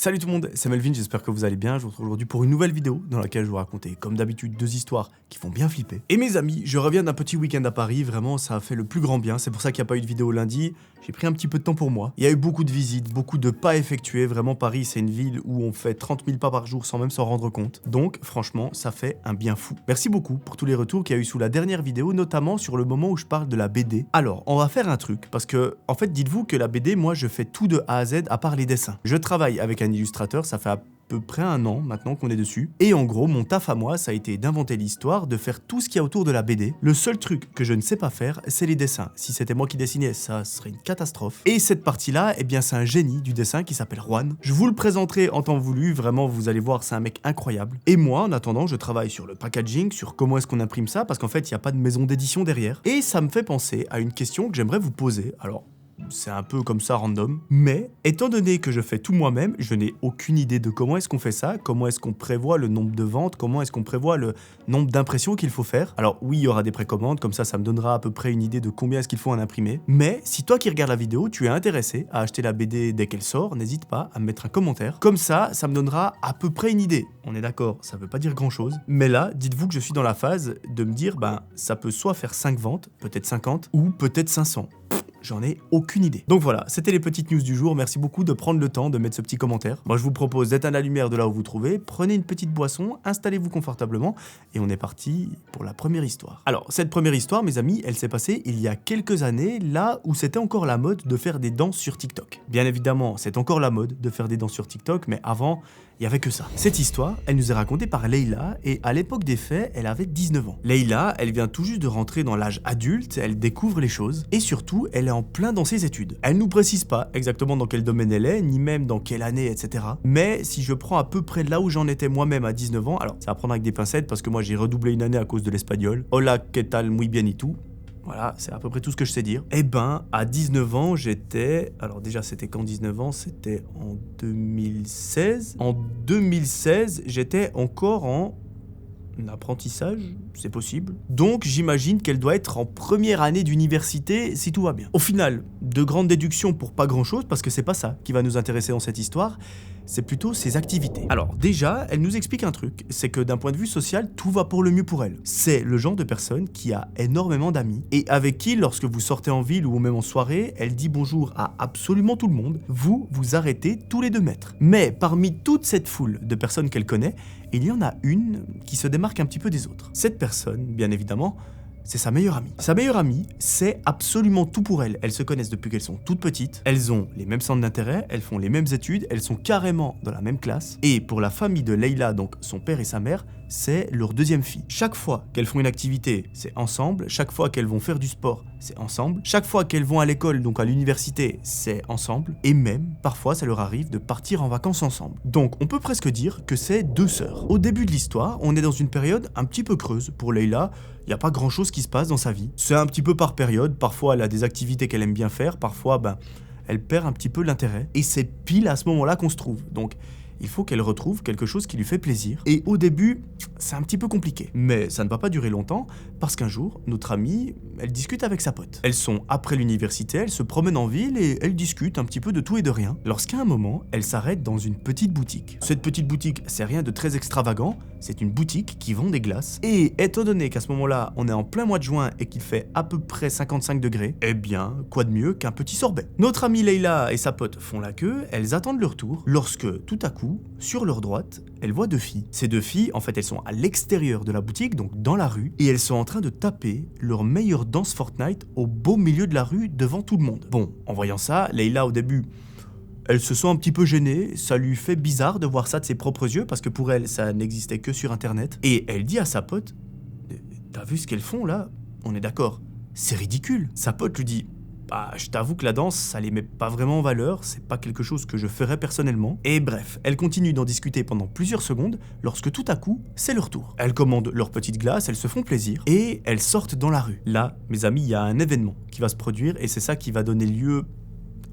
Salut tout le monde, c'est Melvin, j'espère que vous allez bien. Je vous retrouve aujourd'hui pour une nouvelle vidéo dans laquelle je vais vous raconter, comme d'habitude, 2 histoires qui font bien flipper. Et mes amis, je reviens d'un petit week-end à Paris, vraiment ça a fait le plus grand bien, c'est pour ça qu'il n'y a pas eu de vidéo lundi. J'ai pris un petit peu de temps pour moi. Il y a eu beaucoup de visites, beaucoup de pas effectués, vraiment Paris c'est une ville où on fait 30 000 pas par jour sans même s'en rendre compte. Donc franchement, ça fait un bien fou. Merci beaucoup pour tous les retours qu'il y a eu sous la dernière vidéo, notamment sur le moment où je parle de la BD. Alors, on va faire un truc, parce que, en fait, dites-vous que la BD, moi je fais tout de A à Z à part les dessins. Je travaille avec un illustrateur, ça fait à peu près 1 an maintenant qu'on est dessus. Et en gros, mon taf à moi, ça a été d'inventer l'histoire, de faire tout ce qu'il y a autour de la BD. Le seul truc que je ne sais pas faire, c'est les dessins. Si c'était moi qui dessinais, ça serait une catastrophe. Et cette partie-là, eh bien, c'est un génie du dessin qui s'appelle Juan. Je vous le présenterai en temps voulu, vraiment, vous allez voir, c'est un mec incroyable. Et moi, en attendant, je travaille sur le packaging, sur comment est-ce qu'on imprime ça, parce qu'en fait, il n'y a pas de maison d'édition derrière. Et ça me fait penser à une question que j'aimerais vous poser. Alors, c'est un peu comme ça random, mais étant donné que je fais tout moi-même, je n'ai aucune idée de comment est-ce qu'on fait ça, comment est-ce qu'on prévoit le nombre de ventes, comment est-ce qu'on prévoit le nombre d'impressions qu'il faut faire. Alors oui, il y aura des précommandes, comme ça me donnera à peu près une idée de combien est-ce qu'il faut en imprimer. Mais si toi qui regardes la vidéo, tu es intéressé à acheter la BD dès qu'elle sort, n'hésite pas à me mettre un commentaire. Comme ça me donnera à peu près une idée. On est d'accord, ça veut pas dire grand-chose. Mais là, dites-vous que je suis dans la phase de me dire, ça peut soit faire 5 ventes, peut-être 50, ou peut-être 500. J'en ai aucune idée. Donc voilà, c'était les petites news du jour. Merci beaucoup de prendre le temps de mettre ce petit commentaire. Moi, je vous propose d'éteindre la lumière de là où vous trouvez, prenez une petite boisson, installez-vous confortablement et on est parti pour la première histoire. Alors, cette première histoire, mes amis, elle s'est passée il y a quelques années, là où c'était encore la mode de faire des danses sur TikTok. Bien évidemment, c'est encore la mode de faire des danses sur TikTok, mais avant, il n'y avait que ça. Cette histoire, elle nous est racontée par Leïla et à l'époque des faits, elle avait 19 ans. Leïla, elle vient tout juste de rentrer dans l'âge adulte, elle découvre les choses et surtout, elle est en plein dans ses études. Elle nous précise pas exactement dans quel domaine elle est, ni même dans quelle année, etc. Mais si je prends à peu près là où j'en étais moi-même à 19 ans, alors ça va prendre avec des pincettes parce que moi j'ai redoublé une année à cause de l'espagnol. Hola, ¿qué tal? Muy bien y tout. Voilà, c'est à peu près tout ce que je sais dire. Eh ben, à 19 ans, j'étais... Alors déjà, c'était quand 19 ans? C'était en 2016. En 2016, j'étais encore en apprentissage, c'est possible. Donc, j'imagine qu'elle doit être en première année d'université, si tout va bien. Au final, de grandes déductions pour pas grand-chose, parce que c'est pas ça qui va nous intéresser dans cette histoire, c'est plutôt ses activités. Alors déjà, elle nous explique un truc, c'est que d'un point de vue social, tout va pour le mieux pour elle. C'est le genre de personne qui a énormément d'amis et avec qui, lorsque vous sortez en ville ou même en soirée, elle dit bonjour à absolument tout le monde, vous arrêtez tous les 2 mètres. Mais parmi toute cette foule de personnes qu'elle connaît, il y en a une qui se démarque un petit peu des autres. Cette personne, bien évidemment, c'est sa meilleure amie. Sa meilleure amie, c'est absolument tout pour elle. Elles se connaissent depuis qu'elles sont toutes petites, elles ont les mêmes centres d'intérêt, elles font les mêmes études, elles sont carrément dans la même classe. Et pour la famille de Leïla, donc son père et sa mère, c'est leur 2e fille. Chaque fois qu'elles font une activité, c'est ensemble. Chaque fois qu'elles vont faire du sport, c'est ensemble. Chaque fois qu'elles vont à l'école, donc à l'université, c'est ensemble. Et même, parfois, ça leur arrive de partir en vacances ensemble. Donc, on peut presque dire que c'est 2 sœurs. Au début de l'histoire, on est dans une période un petit peu creuse pour Leïla. Il n'y a pas grand chose qui se passe dans sa vie. C'est un petit peu par période. Parfois, elle a des activités qu'elle aime bien faire. Parfois, elle perd un petit peu l'intérêt. Et c'est pile à ce moment-là qu'on se trouve. Donc, il faut qu'elle retrouve quelque chose qui lui fait plaisir. Et au début, c'est un petit peu compliqué. Mais ça ne va pas durer longtemps, parce qu'un jour, notre amie, elle discute avec sa pote. Elles sont après l'université, elles se promènent en ville et elles discutent un petit peu de tout et de rien. Lorsqu'à un moment, elle s'arrête dans une petite boutique. Cette petite boutique, c'est rien de très extravagant, c'est une boutique qui vend des glaces. Et étant donné qu'à ce moment-là, on est en plein mois de juin et qu'il fait à peu près 55 degrés, eh bien, quoi de mieux qu'un petit sorbet? Notre amie Leïla et sa pote font la queue, elles attendent leur tour, lorsque, tout à coup, sur leur droite, elle voit 2 filles. Ces 2 filles, en fait, elles sont à l'extérieur de la boutique, donc dans la rue, et elles sont en train de taper leur meilleure danse Fortnite au beau milieu de la rue devant tout le monde. Bon, en voyant ça, Leïla, au début, elle se sent un petit peu gênée, ça lui fait bizarre de voir ça de ses propres yeux, parce que pour elle, ça n'existait que sur Internet. Et elle dit à sa pote, « T'as vu ce qu'elles font là? On est d'accord, c'est ridicule. » Sa pote lui dit, je t'avoue que la danse, ça les met pas vraiment en valeur, c'est pas quelque chose que je ferais personnellement. Et bref, elles continuent d'en discuter pendant plusieurs secondes, lorsque tout à coup, c'est leur tour. Elles commandent leur petite glace, elles se font plaisir, et elles sortent dans la rue. Là, mes amis, il y a un événement qui va se produire, et c'est ça qui va donner lieu,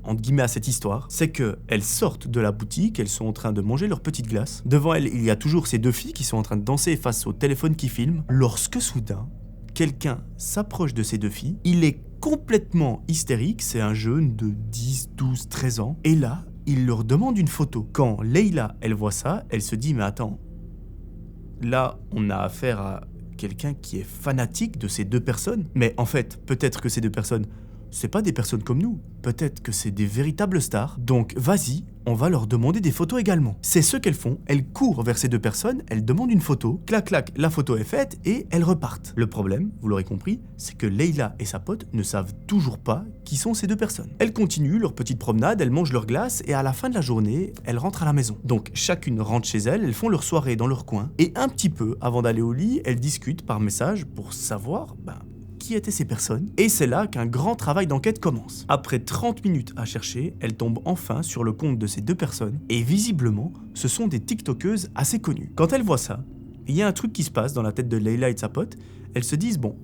entre guillemets, à cette histoire. C'est que elles sortent de la boutique, elles sont en train de manger leur petite glace. Devant elles, il y a toujours ces 2 filles qui sont en train de danser face au téléphone qui filme, lorsque soudain, quelqu'un s'approche de ces 2 filles, il est complètement hystérique, c'est un jeune de 10, 12, 13 ans, et là, il leur demande une photo. Quand Leila, elle voit ça, elle se dit « Mais attends, là, on a affaire à quelqu'un qui est fanatique de ces deux personnes. Mais en fait, peut-être que ces deux personnes, c'est pas des personnes comme nous. Peut-être que c'est des véritables stars. Donc vas-y, on va leur demander des photos également. » C'est ce qu'elles font. Elles courent vers ces deux personnes, elles demandent une photo, clac clac, la photo est faite et elles repartent. Le problème, vous l'aurez compris, c'est que Leila et sa pote ne savent toujours pas qui sont ces deux personnes. Elles continuent leur petite promenade, elles mangent leur glace et à la fin de la journée, elles rentrent à la maison. Donc chacune rentre chez elle, elles font leur soirée dans leur coin et un petit peu avant d'aller au lit, elles discutent par message pour savoir, qui étaient ces personnes, et c'est là qu'un grand travail d'enquête commence. Après 30 minutes à chercher, elle tombe enfin sur le compte de ces deux personnes, et visiblement, ce sont des tiktokeuses assez connues. Quand elle voit ça, il y a un truc qui se passe dans la tête de Leila et de sa pote, elles se disent, bon,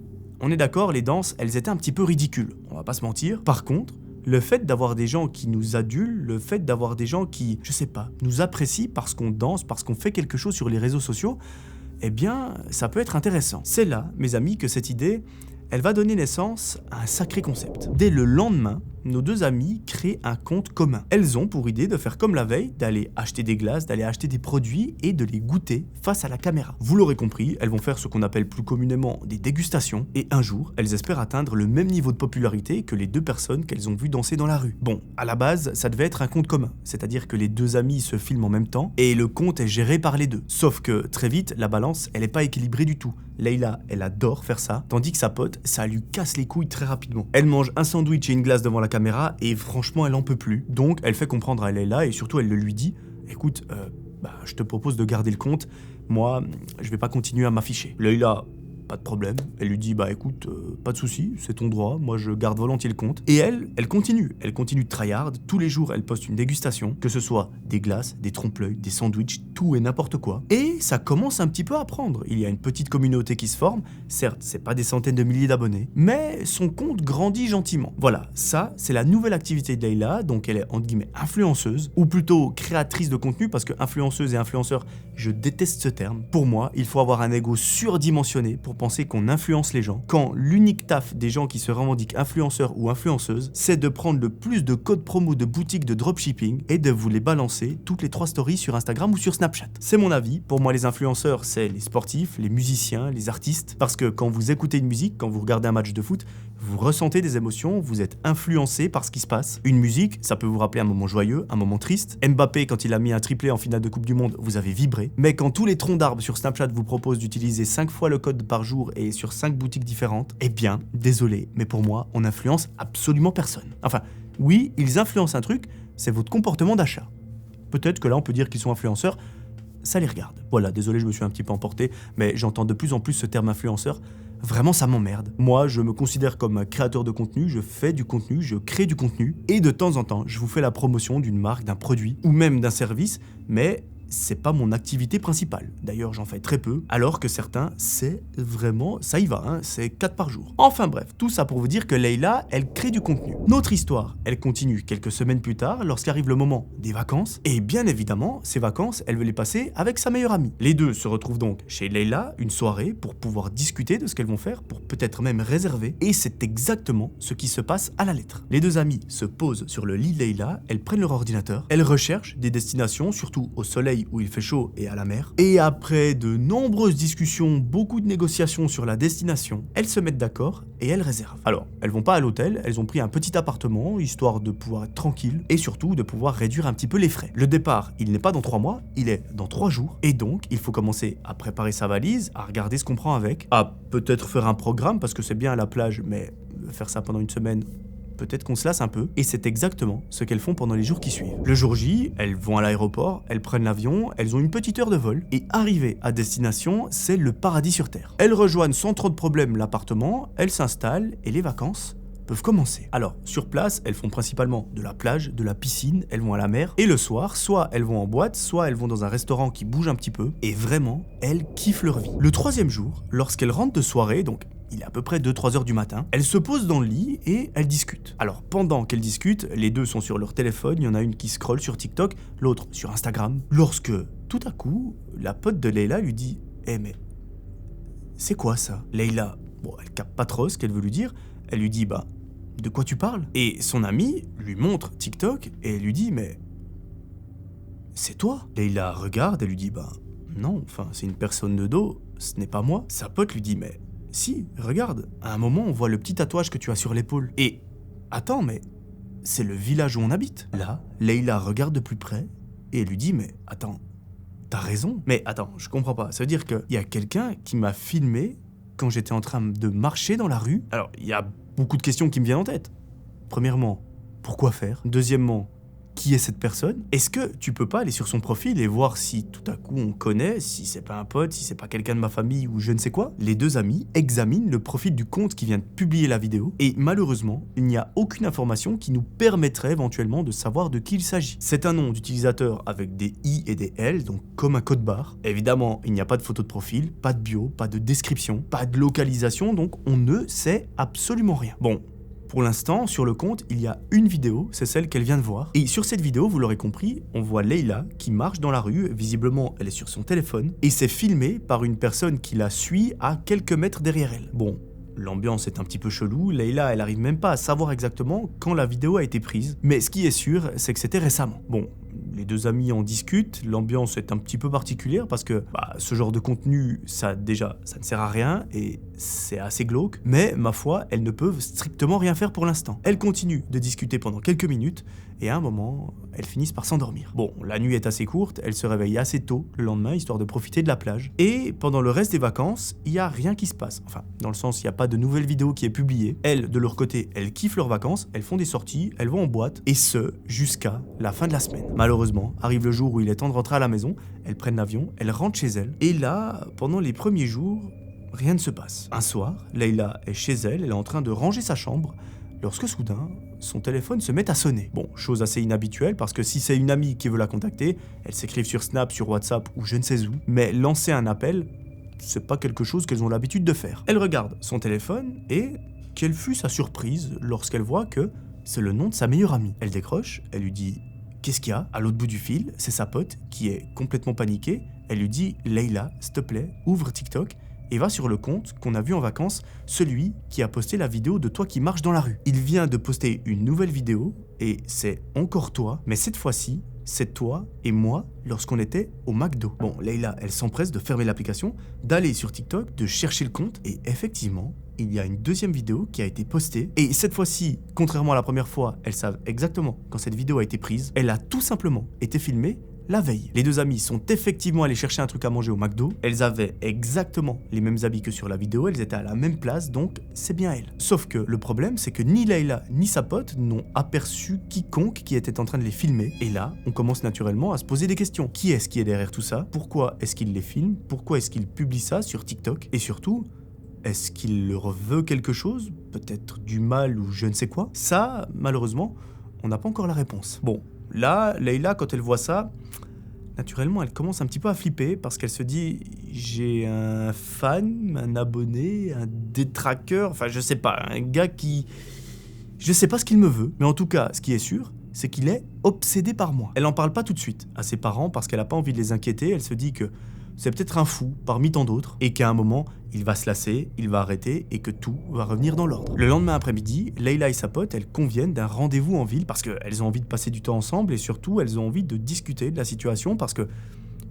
on est d'accord, les danses, elles étaient un petit peu ridicules, on va pas se mentir. Par contre, le fait d'avoir des gens qui nous adulent, le fait d'avoir des gens qui, je sais pas, nous apprécient parce qu'on danse, parce qu'on fait quelque chose sur les réseaux sociaux, eh bien, ça peut être intéressant. C'est là, mes amis, que cette idée, elle va donner naissance à un sacré concept. Dès le lendemain, nos deux amies créent un compte commun. Elles ont pour idée de faire comme la veille, d'aller acheter des glaces, d'aller acheter des produits et de les goûter face à la caméra. Vous l'aurez compris, elles vont faire ce qu'on appelle plus communément des dégustations et un jour, elles espèrent atteindre le même niveau de popularité que les deux personnes qu'elles ont vues danser dans la rue. Bon, à la base, ça devait être un compte commun, c'est-à-dire que les deux amies se filment en même temps et le compte est géré par les deux. Sauf que très vite, la balance, elle est pas équilibrée du tout. Leila, elle adore faire ça, tandis que sa pote, ça lui casse les couilles très rapidement. Elle mange un sandwich et une glace devant la caméra et franchement elle en peut plus. Donc elle fait comprendre à Leila et surtout elle le lui dit, écoute, je te propose de garder le compte, moi je vais pas continuer à m'afficher. Leila, pas de problème, elle lui dit écoute, pas de souci, c'est ton droit, moi je garde volontiers le compte. Et elle continue de tryhard, tous les jours elle poste une dégustation, que ce soit des glaces, des trompe-l'œil, des sandwichs, tout et n'importe quoi. Et ça commence un petit peu à prendre, il y a une petite communauté qui se forme, certes c'est pas des centaines de milliers d'abonnés, mais son compte grandit gentiment. Voilà, ça c'est la nouvelle activité de Leila, donc elle est entre guillemets influenceuse, ou plutôt créatrice de contenu, parce que influenceuse et influenceur, je déteste ce terme. Pour moi, il faut avoir un ego surdimensionné pour penser qu'on influence les gens, quand l'unique taf des gens qui se revendiquent influenceurs ou influenceuses, c'est de prendre le plus de codes promo de boutiques de dropshipping et de vous les balancer toutes les 3 stories sur Instagram ou sur Snapchat. C'est mon avis, pour moi les influenceurs c'est les sportifs, les musiciens, les artistes, parce que quand vous écoutez une musique, quand vous regardez un match de foot, vous ressentez des émotions, vous êtes influencé par ce qui se passe. Une musique, ça peut vous rappeler un moment joyeux, un moment triste. Mbappé, quand il a mis un triplé en finale de Coupe du Monde, vous avez vibré. Mais quand tous les troncs d'arbres sur Snapchat vous proposent d'utiliser 5 fois le code par jour et sur 5 boutiques différentes, eh bien, désolé, mais pour moi, on n'influence absolument personne. Enfin, oui, ils influencent un truc, c'est votre comportement d'achat. Peut-être que là, on peut dire qu'ils sont influenceurs, ça les regarde. Voilà, désolé, je me suis un petit peu emporté, mais j'entends de plus en plus ce terme influenceur. Vraiment, ça m'emmerde. Moi, je me considère comme un créateur de contenu, je fais du contenu, je crée du contenu, et de temps en temps, je vous fais la promotion d'une marque, d'un produit, ou même d'un service, mais c'est pas mon activité principale. D'ailleurs, j'en fais très peu, alors que certains, c'est vraiment, ça y va, c'est 4 par jour. Enfin bref, tout ça pour vous dire que Leila, elle crée du contenu. Notre histoire, elle continue quelques semaines plus tard, lorsqu'arrive le moment des vacances, et bien évidemment, ces vacances, elle veut les passer avec sa meilleure amie. Les deux se retrouvent donc chez Leila, une soirée, pour pouvoir discuter de ce qu'elles vont faire, pour peut-être même réserver, et c'est exactement ce qui se passe à la lettre. Les deux amies se posent sur le lit de Leila, elles prennent leur ordinateur, elles recherchent des destinations, surtout au soleil où il fait chaud et à la mer. Et après de nombreuses discussions, beaucoup de négociations sur la destination, elles se mettent d'accord et elles réservent. Alors, elles vont pas à l'hôtel, elles ont pris un petit appartement, histoire de pouvoir être tranquille et surtout de pouvoir réduire un petit peu les frais. Le départ, il n'est pas dans 3 mois, il est dans 3 jours. Et donc, il faut commencer à préparer sa valise, à regarder ce qu'on prend avec, à peut-être faire un programme parce que c'est bien à la plage, mais faire ça pendant une semaine, peut-être qu'on se lasse un peu, et c'est exactement ce qu'elles font pendant les jours qui suivent. Le jour J, elles vont à l'aéroport, elles prennent l'avion, elles ont une petite heure de vol, et arrivées à destination, c'est le paradis sur Terre. Elles rejoignent sans trop de problèmes l'appartement, elles s'installent, et les vacances peuvent commencer. Alors, sur place, elles font principalement de la plage, de la piscine, elles vont à la mer, et le soir, soit elles vont en boîte, soit elles vont dans un restaurant qui bouge un petit peu, et vraiment, elles kiffent leur vie. Le 3e jour, lorsqu'elles rentrent de soirée, donc il est à peu près 2-3 heures du matin, elles se posent dans le lit et elles discutent. Alors pendant qu'elles discutent, les deux sont sur leur téléphone, il y en a une qui scrolle sur TikTok, l'autre sur Instagram, lorsque, tout à coup, la pote de Leila lui dit « Eh mais, c'est quoi ça ?» Leila, elle capte pas trop ce qu'elle veut lui dire, elle lui dit « de quoi tu parles ?» Et son amie lui montre TikTok et elle lui dit « Mais c'est toi. Leïla regarde et lui dit, bah non, enfin c'est une personne de dos, ce n'est pas moi. Sa pote lui dit, mais si, regarde, à un moment on voit le petit tatouage que tu as sur l'épaule. Et attends, mais c'est le village où on habite. Là, Leïla regarde de plus près et lui dit, mais attends, t'as raison. Mais attends, je comprends pas, ça veut dire qu'il y a quelqu'un qui m'a filmé quand j'étais en train de marcher dans la rue. Alors, il y a beaucoup de questions qui me viennent en tête. Premièrement, pourquoi faire? Deuxièmement, qui est cette personne? Est-ce que tu peux pas aller sur son profil et voir si tout à coup on connaît, si c'est pas un pote, si c'est pas quelqu'un de ma famille ou je ne sais quoi? Les deux amis examinent le profil du compte qui vient de publier la vidéo et malheureusement, il n'y a aucune information qui nous permettrait éventuellement de savoir de qui il s'agit. C'est un nom d'utilisateur avec des I et des L, donc comme un code barre. Évidemment, il n'y a pas de photo de profil, pas de bio, pas de description, pas de localisation, donc on ne sait absolument rien. Bon. Pour l'instant, sur le compte, il y a une vidéo, c'est celle qu'elle vient de voir. Et sur cette vidéo, vous l'aurez compris, on voit Leïla qui marche dans la rue, visiblement elle est sur son téléphone, et c'est filmé par une personne qui la suit à quelques mètres derrière elle. Bon, l'ambiance est un petit peu chelou, Leïla elle arrive même pas à savoir exactement quand la vidéo a été prise, mais ce qui est sûr, c'est que c'était récemment. Bon, les deux amis en discutent, l'ambiance est un petit peu particulière parce que ce genre de contenu, ça ne sert à rien et c'est assez glauque, mais ma foi, elles ne peuvent strictement rien faire pour l'instant. Elles continuent de discuter pendant quelques minutes et à un moment, elles finissent par s'endormir. Bon, la nuit est assez courte, elles se réveillent assez tôt le lendemain histoire de profiter de la plage et pendant le reste des vacances, il n'y a rien qui se passe. Enfin, dans le sens, il n'y a pas de nouvelle vidéo qui est publiée. Elles, de leur côté, elles kiffent leurs vacances, elles font des sorties, elles vont en boîte et ce, jusqu'à la fin de la semaine. Malheureusement, arrive le jour où il est temps de rentrer à la maison, elles prennent l'avion, elles rentrent chez elles et là, pendant les premiers jours, rien ne se passe. Un soir, Leïla est chez elle, elle est en train de ranger sa chambre, lorsque soudain, son téléphone se met à sonner. Bon, chose assez inhabituelle parce que si c'est une amie qui veut la contacter, elles s'écrivent sur Snap, sur WhatsApp ou je ne sais où, mais lancer un appel, c'est pas quelque chose qu'elles ont l'habitude de faire. Elle regarde son téléphone et quelle fut sa surprise lorsqu'elle voit que c'est le nom de sa meilleure amie. Elle décroche, elle lui dit « Qu'est-ce qu'il y a ?» À l'autre bout du fil, c'est sa pote qui est complètement paniquée. Elle lui dit « Leïla, s'il te plaît, ouvre TikTok et va sur le compte qu'on a vu en vacances, celui qui a posté la vidéo de toi qui marche dans la rue. Il vient de poster une nouvelle vidéo et c'est encore toi, mais cette fois-ci, c'est toi et moi lorsqu'on était au McDo. » Bon, Leïla, elle s'empresse de fermer l'application, d'aller sur TikTok, de chercher le compte et effectivement, il y a une deuxième vidéo qui a été postée et cette fois-ci, contrairement à la première fois, elles savent exactement quand cette vidéo a été prise. Elle a tout simplement été filmée la veille. Les deux amies sont effectivement allées chercher un truc à manger au McDo. Elles avaient exactement les mêmes habits que sur la vidéo, elles étaient à la même place, donc c'est bien elles. Sauf que le problème, c'est que ni Leïla ni sa pote n'ont aperçu quiconque qui était en train de les filmer. Et là, on commence naturellement à se poser des questions. Qui est derrière tout ça? Pourquoi est-ce qu'ils les filment? Pourquoi est-ce qu'ils publient ça sur TikTok? Et surtout, est-ce qu'il leur veut quelque chose? Peut-être du mal ou je ne sais quoi? Ça, malheureusement, on n'a pas encore la réponse. Bon, là, Leïla, quand elle voit ça, naturellement, elle commence un petit peu à flipper parce qu'elle se dit « J'ai un fan, un abonné, un détraqueur, enfin je sais pas, un gars qui... Je sais pas ce qu'il me veut, mais en tout cas, ce qui est sûr, c'est qu'il est obsédé par moi. » Elle en parle pas tout de suite à ses parents parce qu'elle a pas envie de les inquiéter, elle se dit que c'est peut-être un fou parmi tant d'autres et qu'à un moment, il va se lasser, il va arrêter et que tout va revenir dans l'ordre. Le lendemain après-midi, Leïla et sa pote, elles conviennent d'un rendez-vous en ville parce qu'elles ont envie de passer du temps ensemble et surtout, elles ont envie de discuter de la situation parce que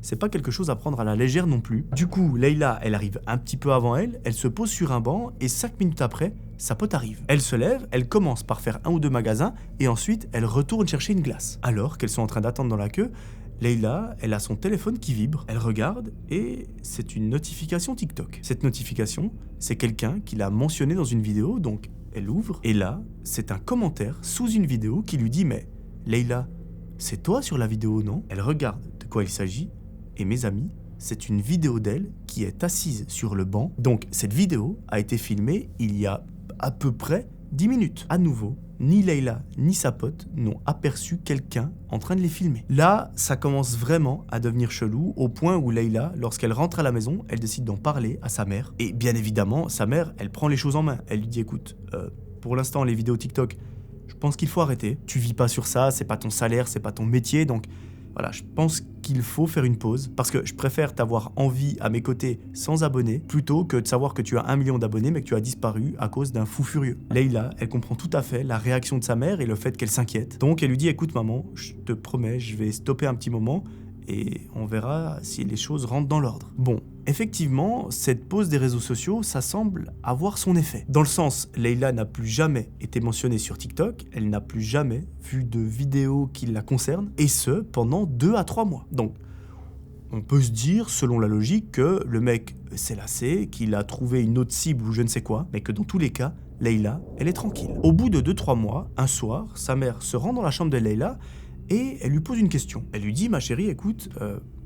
c'est pas quelque chose à prendre à la légère non plus. Du coup, Leïla, elle arrive un petit peu avant elle se pose sur un banc et 5 minutes après, sa pote arrive. Elle se lève, elle commence par faire un ou deux magasins et ensuite, elle retourne chercher une glace. Alors qu'elles sont en train d'attendre dans la queue, Leïla, elle a son téléphone qui vibre, elle regarde et c'est une notification TikTok. Cette notification, c'est quelqu'un qui l'a mentionné dans une vidéo, donc elle ouvre et là, c'est un commentaire sous une vidéo qui lui dit « Mais Leïla, c'est toi sur la vidéo, non ?» Elle regarde de quoi il s'agit et mes amis, c'est une vidéo d'elle qui est assise sur le banc. Donc cette vidéo a été filmée il y a à peu près 10 minutes. À nouveau, ni Leïla ni sa pote n'ont aperçu quelqu'un en train de les filmer. Là, ça commence vraiment à devenir chelou au point où Leïla, lorsqu'elle rentre à la maison, elle décide d'en parler à sa mère. Et bien évidemment, sa mère, elle prend les choses en main. Elle lui dit « Écoute, pour l'instant, les vidéos TikTok, je pense qu'il faut arrêter. Tu vis pas sur ça, c'est pas ton salaire, c'est pas ton métier, donc voilà, je pense qu'il faut faire une pause parce que je préfère t'avoir en vie à mes côtés sans abonnés plutôt que de savoir que tu as 1 million d'abonnés mais que tu as disparu à cause d'un fou furieux. Leïla, elle comprend tout à fait la réaction de sa mère et le fait qu'elle s'inquiète. Donc elle lui dit écoute maman, je te promets, je vais stopper un petit moment et on verra si les choses rentrent dans l'ordre. Bon, effectivement, cette pause des réseaux sociaux, ça semble avoir son effet. Dans le sens, Leïla n'a plus jamais été mentionnée sur TikTok, elle n'a plus jamais vu de vidéos qui la concernent, et ce, pendant 2 à 3 mois. Donc, on peut se dire, selon la logique, que le mec s'est lassé, qu'il a trouvé une autre cible ou je ne sais quoi, mais que dans tous les cas, Leïla, elle est tranquille. Au bout de 2-3 mois, un soir, sa mère se rend dans la chambre de Leïla et elle lui pose une question. Elle lui dit, ma chérie, écoute,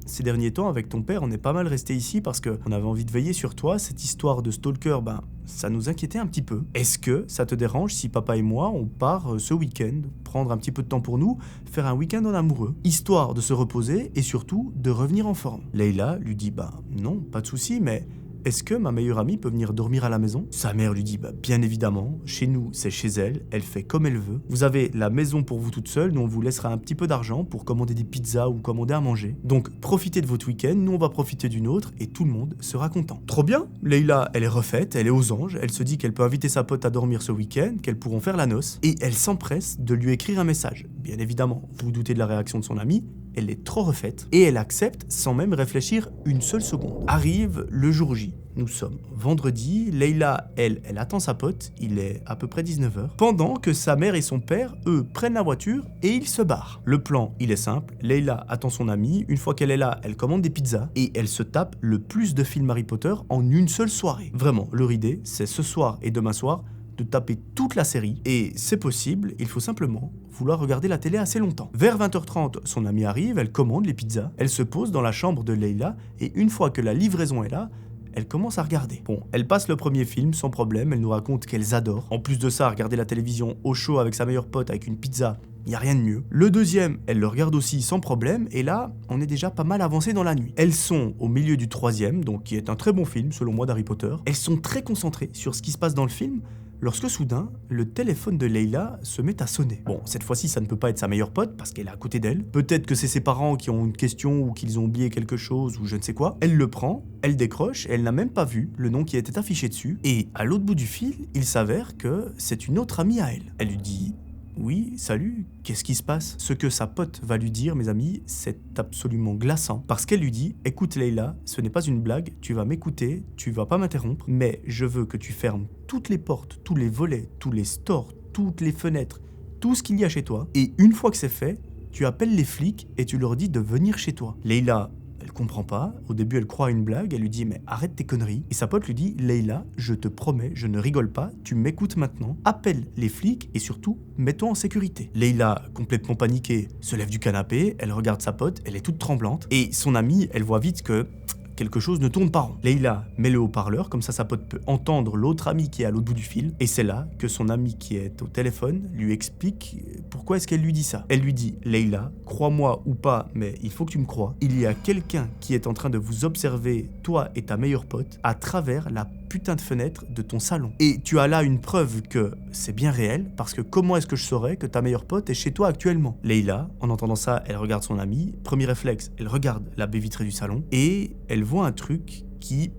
ces derniers temps, avec ton père, on est pas mal resté ici parce qu'on avait envie de veiller sur toi. Cette histoire de stalker, ça nous inquiétait un petit peu. Est-ce que ça te dérange si papa et moi, on part ce week-end, prendre un petit peu de temps pour nous, faire un week-end en amoureux, histoire de se reposer et surtout de revenir en forme? Leïla lui dit, non, pas de souci, mais est-ce que ma meilleure amie peut venir dormir à la maison? Sa mère lui dit, bien évidemment, chez nous, c'est chez elle, elle fait comme elle veut. Vous avez la maison pour vous toute seule, nous on vous laissera un petit peu d'argent pour commander des pizzas ou commander à manger. Donc profitez de votre week-end, nous on va profiter d'une autre et tout le monde sera content. Trop bien, Leïla, elle est refaite, elle est aux anges, elle se dit qu'elle peut inviter sa pote à dormir ce week-end, qu'elles pourront faire la noce, et elle s'empresse de lui écrire un message. Bien évidemment, vous vous doutez de la réaction de son amie, elle est trop refaite, et elle accepte sans même réfléchir une seule seconde. Arrive le jour J. Nous sommes vendredi, Leïla, elle attend sa pote, il est à peu près 19h, pendant que sa mère et son père, eux, prennent la voiture et ils se barrent. Le plan, il est simple, Leïla attend son amie, une fois qu'elle est là, elle commande des pizzas et elle se tape le plus de films Harry Potter en une seule soirée. Vraiment, leur idée, c'est ce soir et demain soir, de taper toute la série, et c'est possible, il faut simplement vouloir regarder la télé assez longtemps. Vers 20h30, son amie arrive, elle commande les pizzas, elle se pose dans la chambre de Leïla, et une fois que la livraison est là, elle commence à regarder. Bon, elle passe le premier film sans problème, elle nous raconte qu'elles adorent. En plus de ça, regarder la télévision au chaud avec sa meilleure pote avec une pizza, il n'y a rien de mieux. Le deuxième, elle le regarde aussi sans problème, et là, on est déjà pas mal avancé dans la nuit. Elles sont au milieu du troisième, donc qui est un très bon film selon moi d'Harry Potter. Elles sont très concentrées sur ce qui se passe dans le film, lorsque soudain, le téléphone de Leïla se met à sonner. Bon, cette fois-ci, ça ne peut pas être sa meilleure pote parce qu'elle est à côté d'elle. Peut-être que c'est ses parents qui ont une question ou qu'ils ont oublié quelque chose ou je ne sais quoi. Elle le prend, elle décroche et elle n'a même pas vu le nom qui était affiché dessus. Et à l'autre bout du fil, il s'avère que c'est une autre amie à elle. Elle lui dit « Oui, salut, qu'est-ce qui se passe ?» Ce que sa pote va lui dire, mes amis, c'est absolument glaçant. Parce qu'elle lui dit « Écoute Leïla, ce n'est pas une blague, tu vas m'écouter, tu vas pas m'interrompre, mais je veux que tu fermes toutes les portes, tous les volets, tous les stores, toutes les fenêtres, tout ce qu'il y a chez toi. Et une fois que c'est fait, tu appelles les flics et tu leur dis de venir chez toi. » Leïla, elle comprend pas. Au début, elle croit à une blague. Elle lui dit « Mais arrête tes conneries. » Et sa pote lui dit « Leïla, je te promets, je ne rigole pas. Tu m'écoutes maintenant. Appelle les flics et surtout, mets-toi en sécurité. » Leïla, complètement paniquée, se lève du canapé. Elle regarde sa pote. Elle est toute tremblante. Et son amie, elle voit vite que quelque chose ne tourne pas rond. Leïla met le haut-parleur, comme ça sa pote peut entendre l'autre amie qui est à l'autre bout du fil, et c'est là que son amie qui est au téléphone lui explique pourquoi est-ce qu'elle lui dit ça. Elle lui dit « Leïla, crois-moi ou pas, mais il faut que tu me crois, il y a quelqu'un qui est en train de vous observer, toi et ta meilleure pote, à travers la putain de fenêtre de ton salon. Et tu as là une preuve que c'est bien réel, parce que comment est-ce que je saurais que ta meilleure pote est chez toi actuellement ?» Leïla, en entendant ça, elle regarde son amie, premier réflexe, elle regarde la baie vitrée du salon, et elle voit un truc qui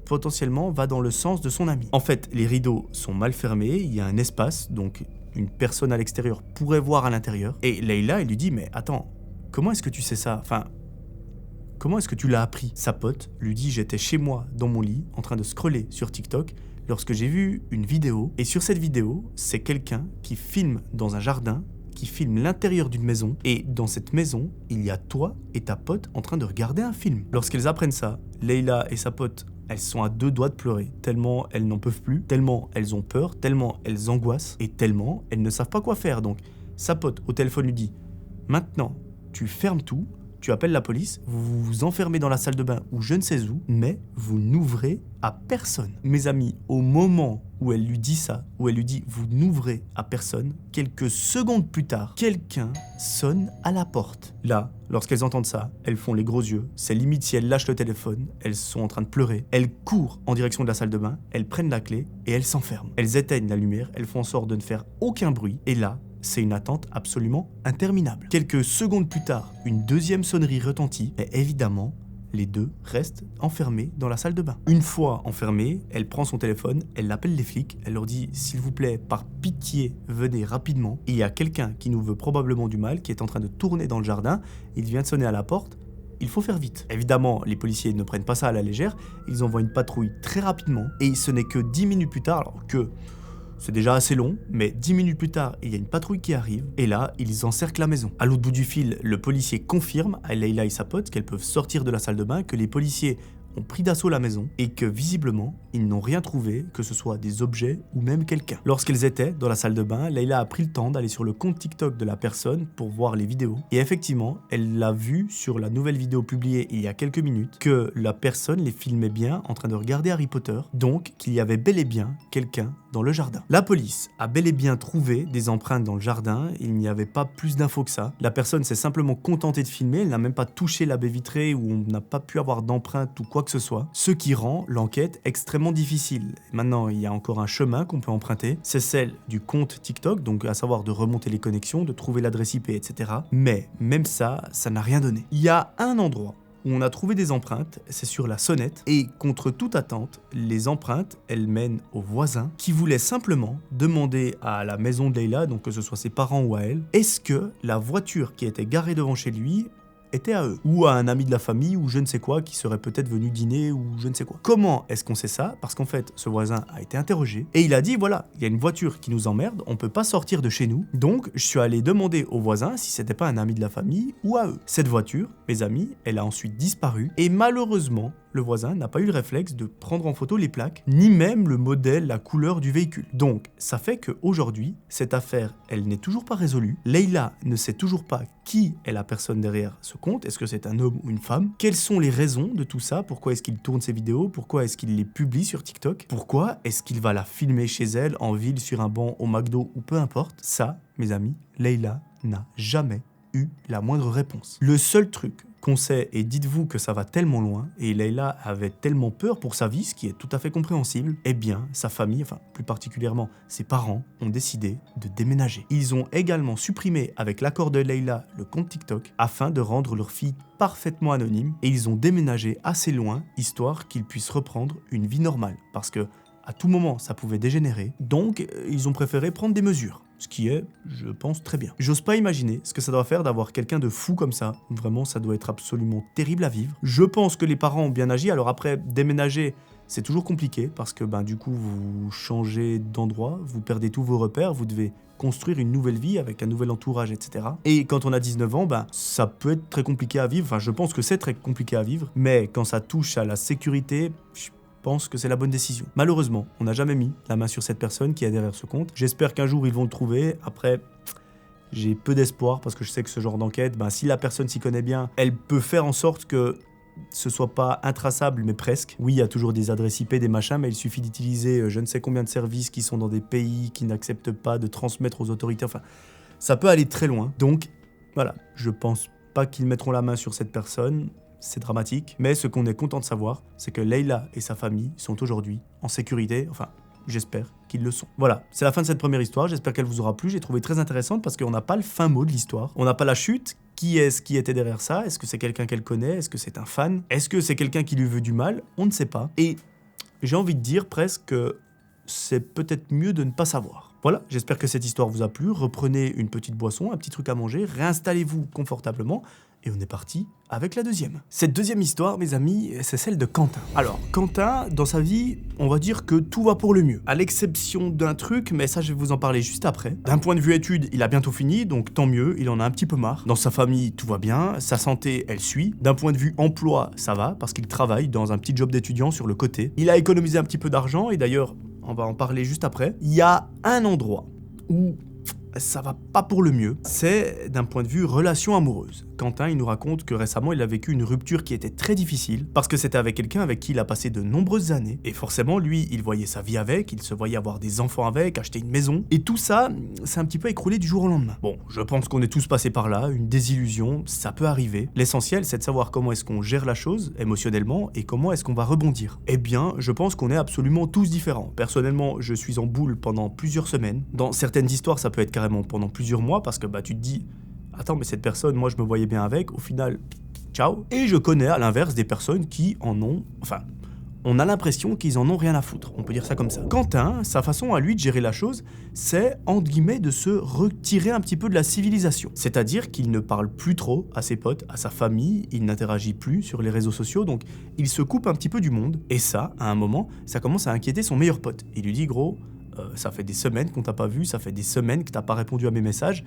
potentiellement va dans le sens de son amie. En fait, les rideaux sont mal fermés, il y a un espace, donc une personne à l'extérieur pourrait voir à l'intérieur, et Leïla, elle lui dit « Mais attends, comment est-ce que tu sais ça ? Enfin, comment est-ce que tu l'as appris ?» Sa pote lui dit « J'étais chez moi, dans mon lit, en train de scroller sur TikTok, lorsque j'ai vu une vidéo, et sur cette vidéo, c'est quelqu'un qui filme dans un jardin, qui filme l'intérieur d'une maison, et dans cette maison, il y a toi et ta pote en train de regarder un film. » Lorsqu'elles apprennent ça, Leïla et sa pote, elles sont à 2 doigts de pleurer, tellement elles n'en peuvent plus, tellement elles ont peur, tellement elles angoissent, et tellement elles ne savent pas quoi faire. Donc sa pote au téléphone lui dit « Maintenant, tu fermes tout, tu appelles la police, vous vous enfermez dans la salle de bain ou je ne sais où, mais vous n'ouvrez à personne. » Mes amis, au moment où elle lui dit ça, où elle lui dit « vous n'ouvrez à personne », quelques secondes plus tard, quelqu'un sonne à la porte. Là, lorsqu'elles entendent ça, elles font les gros yeux, c'est limite si elles lâchent le téléphone, elles sont en train de pleurer, elles courent en direction de la salle de bain, elles prennent la clé et elles s'enferment. Elles éteignent la lumière, elles font en sorte de ne faire aucun bruit, et là, c'est une attente absolument interminable. Quelques secondes plus tard, une deuxième sonnerie retentit, et évidemment, les deux restent enfermés dans la salle de bain. Une fois enfermés, elle prend son téléphone, elle appelle les flics, elle leur dit « S'il vous plaît, par pitié, venez rapidement. Il y a quelqu'un qui nous veut probablement du mal, qui est en train de tourner dans le jardin, il vient de sonner à la porte. Il faut faire vite. » Évidemment, les policiers ne prennent pas ça à la légère, ils envoient une patrouille très rapidement, et ce n'est que 10 minutes plus tard, alors que c'est déjà assez long, mais 10 minutes plus tard, il y a une patrouille qui arrive, et là, ils encerclent la maison. À l'autre bout du fil, le policier confirme à Leila et sa pote qu'elles peuvent sortir de la salle de bain, que les policiers ont pris d'assaut la maison, et que visiblement, ils n'ont rien trouvé, que ce soit des objets ou même quelqu'un. Lorsqu'elles étaient dans la salle de bain, Leila a pris le temps d'aller sur le compte TikTok de la personne pour voir les vidéos, et effectivement, elle l'a vu sur la nouvelle vidéo publiée il y a quelques minutes, que la personne les filmait bien en train de regarder Harry Potter, donc qu'il y avait bel et bien quelqu'un dans le jardin. La police a bel et bien trouvé des empreintes dans le jardin, il n'y avait pas plus d'infos que ça. La personne s'est simplement contentée de filmer, elle n'a même pas touché la baie vitrée où on n'a pas pu avoir d'empreintes ou quoi que ce soit, ce qui rend l'enquête extrêmement difficile. Maintenant, il y a encore un chemin qu'on peut emprunter, c'est celle du compte TikTok, donc à savoir de remonter les connexions, de trouver l'adresse IP, etc. Mais même ça, ça n'a rien donné. Il y a un endroit où on a trouvé des empreintes, c'est sur la sonnette, et contre toute attente, les empreintes, elles mènent au voisin qui voulait simplement demander à la maison de Leila, donc que ce soit ses parents ou à elle, est-ce que la voiture qui était garée devant chez lui était à eux, ou à un ami de la famille, ou je ne sais quoi, qui serait peut-être venu dîner, ou je ne sais quoi. Comment est-ce qu'on sait ça? Parce qu'en fait, ce voisin a été interrogé, et il a dit, voilà, il y a une voiture qui nous emmerde, on peut pas sortir de chez nous, donc je suis allé demander au voisin si c'était pas un ami de la famille, ou à eux. Cette voiture, mes amis, elle a ensuite disparu, et malheureusement, le voisin n'a pas eu le réflexe de prendre en photo les plaques, ni même le modèle, la couleur du véhicule. Donc, ça fait qu'aujourd'hui, cette affaire, elle n'est toujours pas résolue. Leila ne sait toujours pas qui est la personne derrière ce compte. Est-ce que c'est un homme ou une femme? Quelles sont les raisons de tout ça? Pourquoi est-ce qu'il tourne ses vidéos? Pourquoi est-ce qu'il les publie sur TikTok? Pourquoi est-ce qu'il va la filmer chez elle, en ville, sur un banc, au McDo ou peu importe? Ça, mes amis, Leila n'a jamais eu la moindre réponse. Le seul truc qu'on sait, et dites-vous que ça va tellement loin, et Leila avait tellement peur pour sa vie, ce qui est tout à fait compréhensible, eh bien, sa famille, enfin plus particulièrement ses parents, ont décidé de déménager. Ils ont également supprimé, avec l'accord de Leila, le compte TikTok, afin de rendre leur fille parfaitement anonyme, et ils ont déménagé assez loin, histoire qu'ils puissent reprendre une vie normale, parce que à tout moment, ça pouvait dégénérer, donc ils ont préféré prendre des mesures. Ce qui est, je pense, très bien. J'ose pas imaginer ce que ça doit faire d'avoir quelqu'un de fou comme ça. Vraiment, ça doit être absolument terrible à vivre. Je pense que les parents ont bien agi. Alors après, déménager, c'est toujours compliqué parce que du coup, vous changez d'endroit, vous perdez tous vos repères, vous devez construire une nouvelle vie avec un nouvel entourage, etc. Et quand on a 19 ans, ça peut être très compliqué à vivre. Enfin, je pense que c'est très compliqué à vivre. Mais quand ça touche à la sécurité, je pense que c'est la bonne décision. Malheureusement, on n'a jamais mis la main sur cette personne qui est derrière ce compte. J'espère qu'un jour ils vont le trouver. Après, j'ai peu d'espoir parce que je sais que ce genre d'enquête, si la personne s'y connaît bien, elle peut faire en sorte que ce soit pas intraçable, mais presque. Oui, il y a toujours des adresses IP, des machins, mais il suffit d'utiliser je ne sais combien de services qui sont dans des pays qui n'acceptent pas de transmettre aux autorités. Enfin, ça peut aller très loin. Donc, voilà, je pense pas qu'ils mettront la main sur cette personne. C'est dramatique, mais ce qu'on est content de savoir, c'est que Leila et sa famille sont aujourd'hui en sécurité, enfin, j'espère qu'ils le sont. Voilà, c'est la fin de cette première histoire, j'espère qu'elle vous aura plu, j'ai trouvé très intéressante parce qu'on n'a pas le fin mot de l'histoire, on n'a pas la chute, qui est-ce qui était derrière ça? Est-ce que c'est quelqu'un qu'elle connaît? Est-ce que c'est un fan? Est-ce que c'est quelqu'un qui lui veut du mal? On ne sait pas, et j'ai envie de dire presque que c'est peut-être mieux de ne pas savoir. Voilà, j'espère que cette histoire vous a plu, reprenez une petite boisson, un petit truc à manger, réinstallez-vous confortablement, et on est parti avec la deuxième. Cette deuxième histoire, mes amis, c'est celle de Quentin. Alors, Quentin, dans sa vie, on va dire que tout va pour le mieux. À l'exception d'un truc, mais ça je vais vous en parler juste après. D'un point de vue études, il a bientôt fini, donc tant mieux, il en a un petit peu marre. Dans sa famille, tout va bien, sa santé, elle suit. D'un point de vue emploi, ça va, parce qu'il travaille dans un petit job d'étudiant sur le côté. Il a économisé un petit peu d'argent, et d'ailleurs, on va en parler juste après. Il y a un endroit où ça va pas pour le mieux, c'est d'un point de vue relation amoureuse. Quentin, il nous raconte que récemment, il a vécu une rupture qui était très difficile, parce que c'était avec quelqu'un avec qui il a passé de nombreuses années, et forcément, lui, il voyait sa vie avec, il se voyait avoir des enfants avec, acheter une maison, et tout ça, c'est un petit peu écroulé du jour au lendemain. Bon, je pense qu'on est tous passés par là, une désillusion, ça peut arriver. L'essentiel, c'est de savoir comment est-ce qu'on gère la chose, émotionnellement, et comment est-ce qu'on va rebondir. Eh bien, je pense qu'on est absolument tous différents. Personnellement, je suis en boule pendant plusieurs semaines. Dans certaines histoires, ça peut être carrément pendant plusieurs mois, parce que tu te dis, attends, mais cette personne, moi je me voyais bien avec, au final, ciao. Et je connais à l'inverse des personnes qui en ont, on a l'impression qu'ils en ont rien à foutre, on peut dire ça comme ça. Quentin, sa façon à lui de gérer la chose, c'est, entre guillemets, de se retirer un petit peu de la civilisation. C'est-à-dire qu'il ne parle plus trop à ses potes, à sa famille, il n'interagit plus sur les réseaux sociaux, donc il se coupe un petit peu du monde. Et ça, à un moment, ça commence à inquiéter son meilleur pote. Il lui dit, gros, ça fait des semaines qu'on t'a pas vu, ça fait des semaines que t'as pas répondu à mes messages,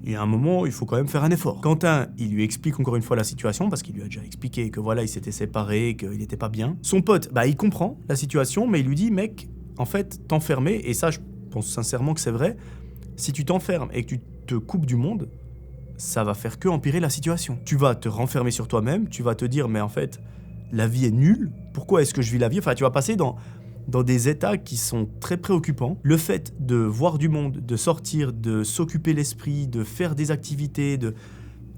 et à un moment, il faut quand même faire un effort. Quentin, il lui explique encore une fois la situation, parce qu'il lui a déjà expliqué que voilà, ils s'étaient séparés, qu'il était pas bien. Son pote, il comprend la situation, mais il lui dit, mec, en fait, t'enfermer, et ça, je pense sincèrement que c'est vrai, si tu t'enfermes et que tu te coupes du monde, ça va faire que empirer la situation. Tu vas te renfermer sur toi-même, tu vas te dire, mais en fait, la vie est nulle, pourquoi est-ce que je vis la vie? Enfin, tu vas passer dans des états qui sont très préoccupants. Le fait de voir du monde, de sortir, de s'occuper l'esprit, de faire des activités,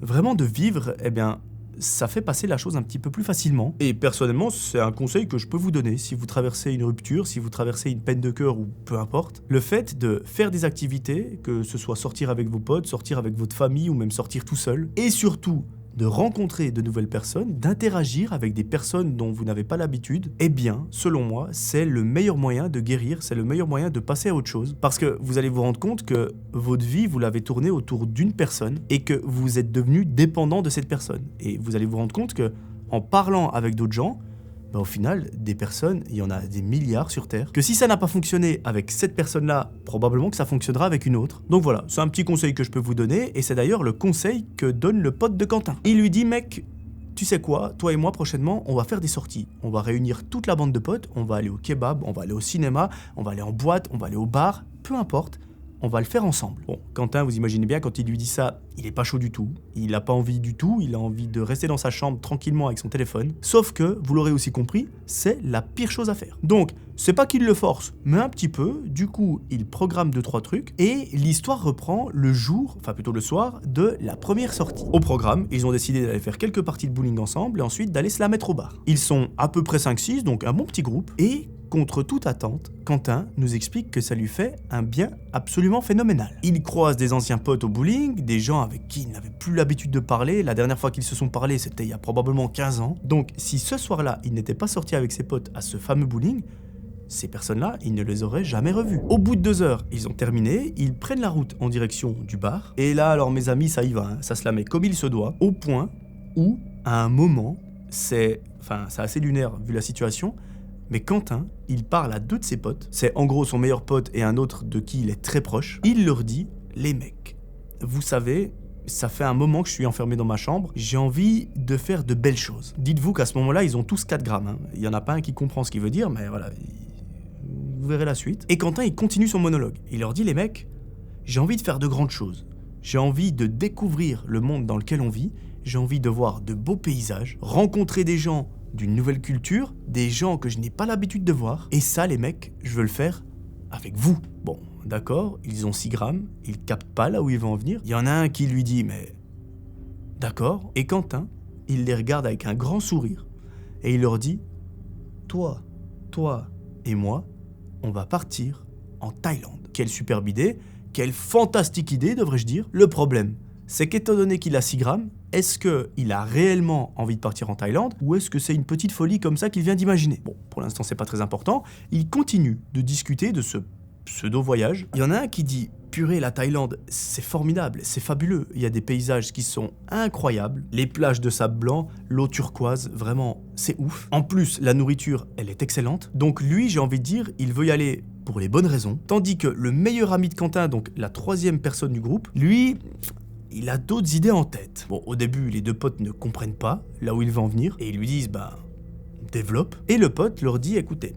vraiment de vivre, eh bien, ça fait passer la chose un petit peu plus facilement. Et personnellement, c'est un conseil que je peux vous donner si vous traversez une rupture, si vous traversez une peine de cœur ou peu importe. Le fait de faire des activités, que ce soit sortir avec vos potes, sortir avec votre famille ou même sortir tout seul, et surtout de rencontrer de nouvelles personnes, d'interagir avec des personnes dont vous n'avez pas l'habitude, eh bien, selon moi, c'est le meilleur moyen de guérir, c'est le meilleur moyen de passer à autre chose. Parce que vous allez vous rendre compte que votre vie, vous l'avez tournée autour d'une personne et que vous êtes devenu dépendant de cette personne. Et vous allez vous rendre compte que en parlant avec d'autres gens, au final, des personnes, il y en a des milliards sur Terre, que si ça n'a pas fonctionné avec cette personne-là, probablement que ça fonctionnera avec une autre. Donc voilà, c'est un petit conseil que je peux vous donner, et c'est d'ailleurs le conseil que donne le pote de Quentin. Il lui dit, mec, tu sais quoi, toi et moi prochainement, on va faire des sorties. On va réunir toute la bande de potes, on va aller au kebab, on va aller au cinéma, on va aller en boîte, on va aller au bar, peu importe. On va le faire ensemble. Bon, Quentin, vous imaginez bien, quand il lui dit ça, il est pas chaud du tout, il a pas envie du tout, il a envie de rester dans sa chambre tranquillement avec son téléphone. Sauf que, vous l'aurez aussi compris, c'est la pire chose à faire. Donc, c'est pas qu'il le force, mais un petit peu, du coup, il programme 2-3 trucs, et l'histoire reprend le jour, enfin plutôt le soir, de la première sortie. Au programme, ils ont décidé d'aller faire quelques parties de bowling ensemble, et ensuite d'aller se la mettre au bar. Ils sont à peu près 5-6, donc un bon petit groupe, et contre toute attente, Quentin nous explique que ça lui fait un bien absolument phénoménal. Il croise des anciens potes au bowling, des gens avec qui il n'avait plus l'habitude de parler. La dernière fois qu'ils se sont parlé, c'était il y a probablement 15 ans. Donc si ce soir-là, il n'était pas sorti avec ses potes à ce fameux bowling, ces personnes-là, il ne les aurait jamais revues. Au bout de 2 heures, ils ont terminé, ils prennent la route en direction du bar. Et là, alors mes amis, ça y va, hein, ça se la met comme il se doit, au point où, à un moment, c'est assez lunaire vu la situation, mais Quentin, il parle à 2 de ses potes, c'est en gros son meilleur pote et un autre de qui il est très proche. Il leur dit, les mecs, vous savez, ça fait un moment que je suis enfermé dans ma chambre, j'ai envie de faire de belles choses. Dites-vous qu'à ce moment-là, ils ont tous 4 grammes. Hein. Il y en a pas un qui comprend ce qu'il veut dire, mais voilà, vous verrez la suite. Et Quentin, il continue son monologue. Il leur dit, les mecs, j'ai envie de faire de grandes choses. J'ai envie de découvrir le monde dans lequel on vit, j'ai envie de voir de beaux paysages, rencontrer des gens d'une nouvelle culture, des gens que je n'ai pas l'habitude de voir. Et ça, les mecs, je veux le faire avec vous. Bon, d'accord, ils ont 6 grammes, ils captent pas là où ils vont en venir. Il y en a un qui lui dit, mais... D'accord. Et Quentin, il les regarde avec un grand sourire. Et il leur dit, toi et moi, on va partir en Thaïlande. Quelle superbe idée, quelle fantastique idée, devrais-je dire. Le problème, c'est qu'étant donné qu'il a 6 grammes, est-ce qu'il a réellement envie de partir en Thaïlande ou est-ce que c'est une petite folie comme ça qu'il vient d'imaginer? Bon, pour l'instant, c'est pas très important. Il continue de discuter de ce pseudo-voyage. Il y en a un qui dit « Purée, la Thaïlande, c'est formidable, c'est fabuleux. Il y a des paysages qui sont incroyables. Les plages de sable blanc, l'eau turquoise, vraiment, c'est ouf. En plus, la nourriture, elle est excellente. Donc lui, j'ai envie de dire, il veut y aller pour les bonnes raisons. Tandis que le meilleur ami de Quentin, donc la 3e personne du groupe, lui... il a d'autres idées en tête. Bon, au début, les 2 potes ne comprennent pas là où il va en venir, et ils lui disent, développe. Et le pote leur dit, écoutez,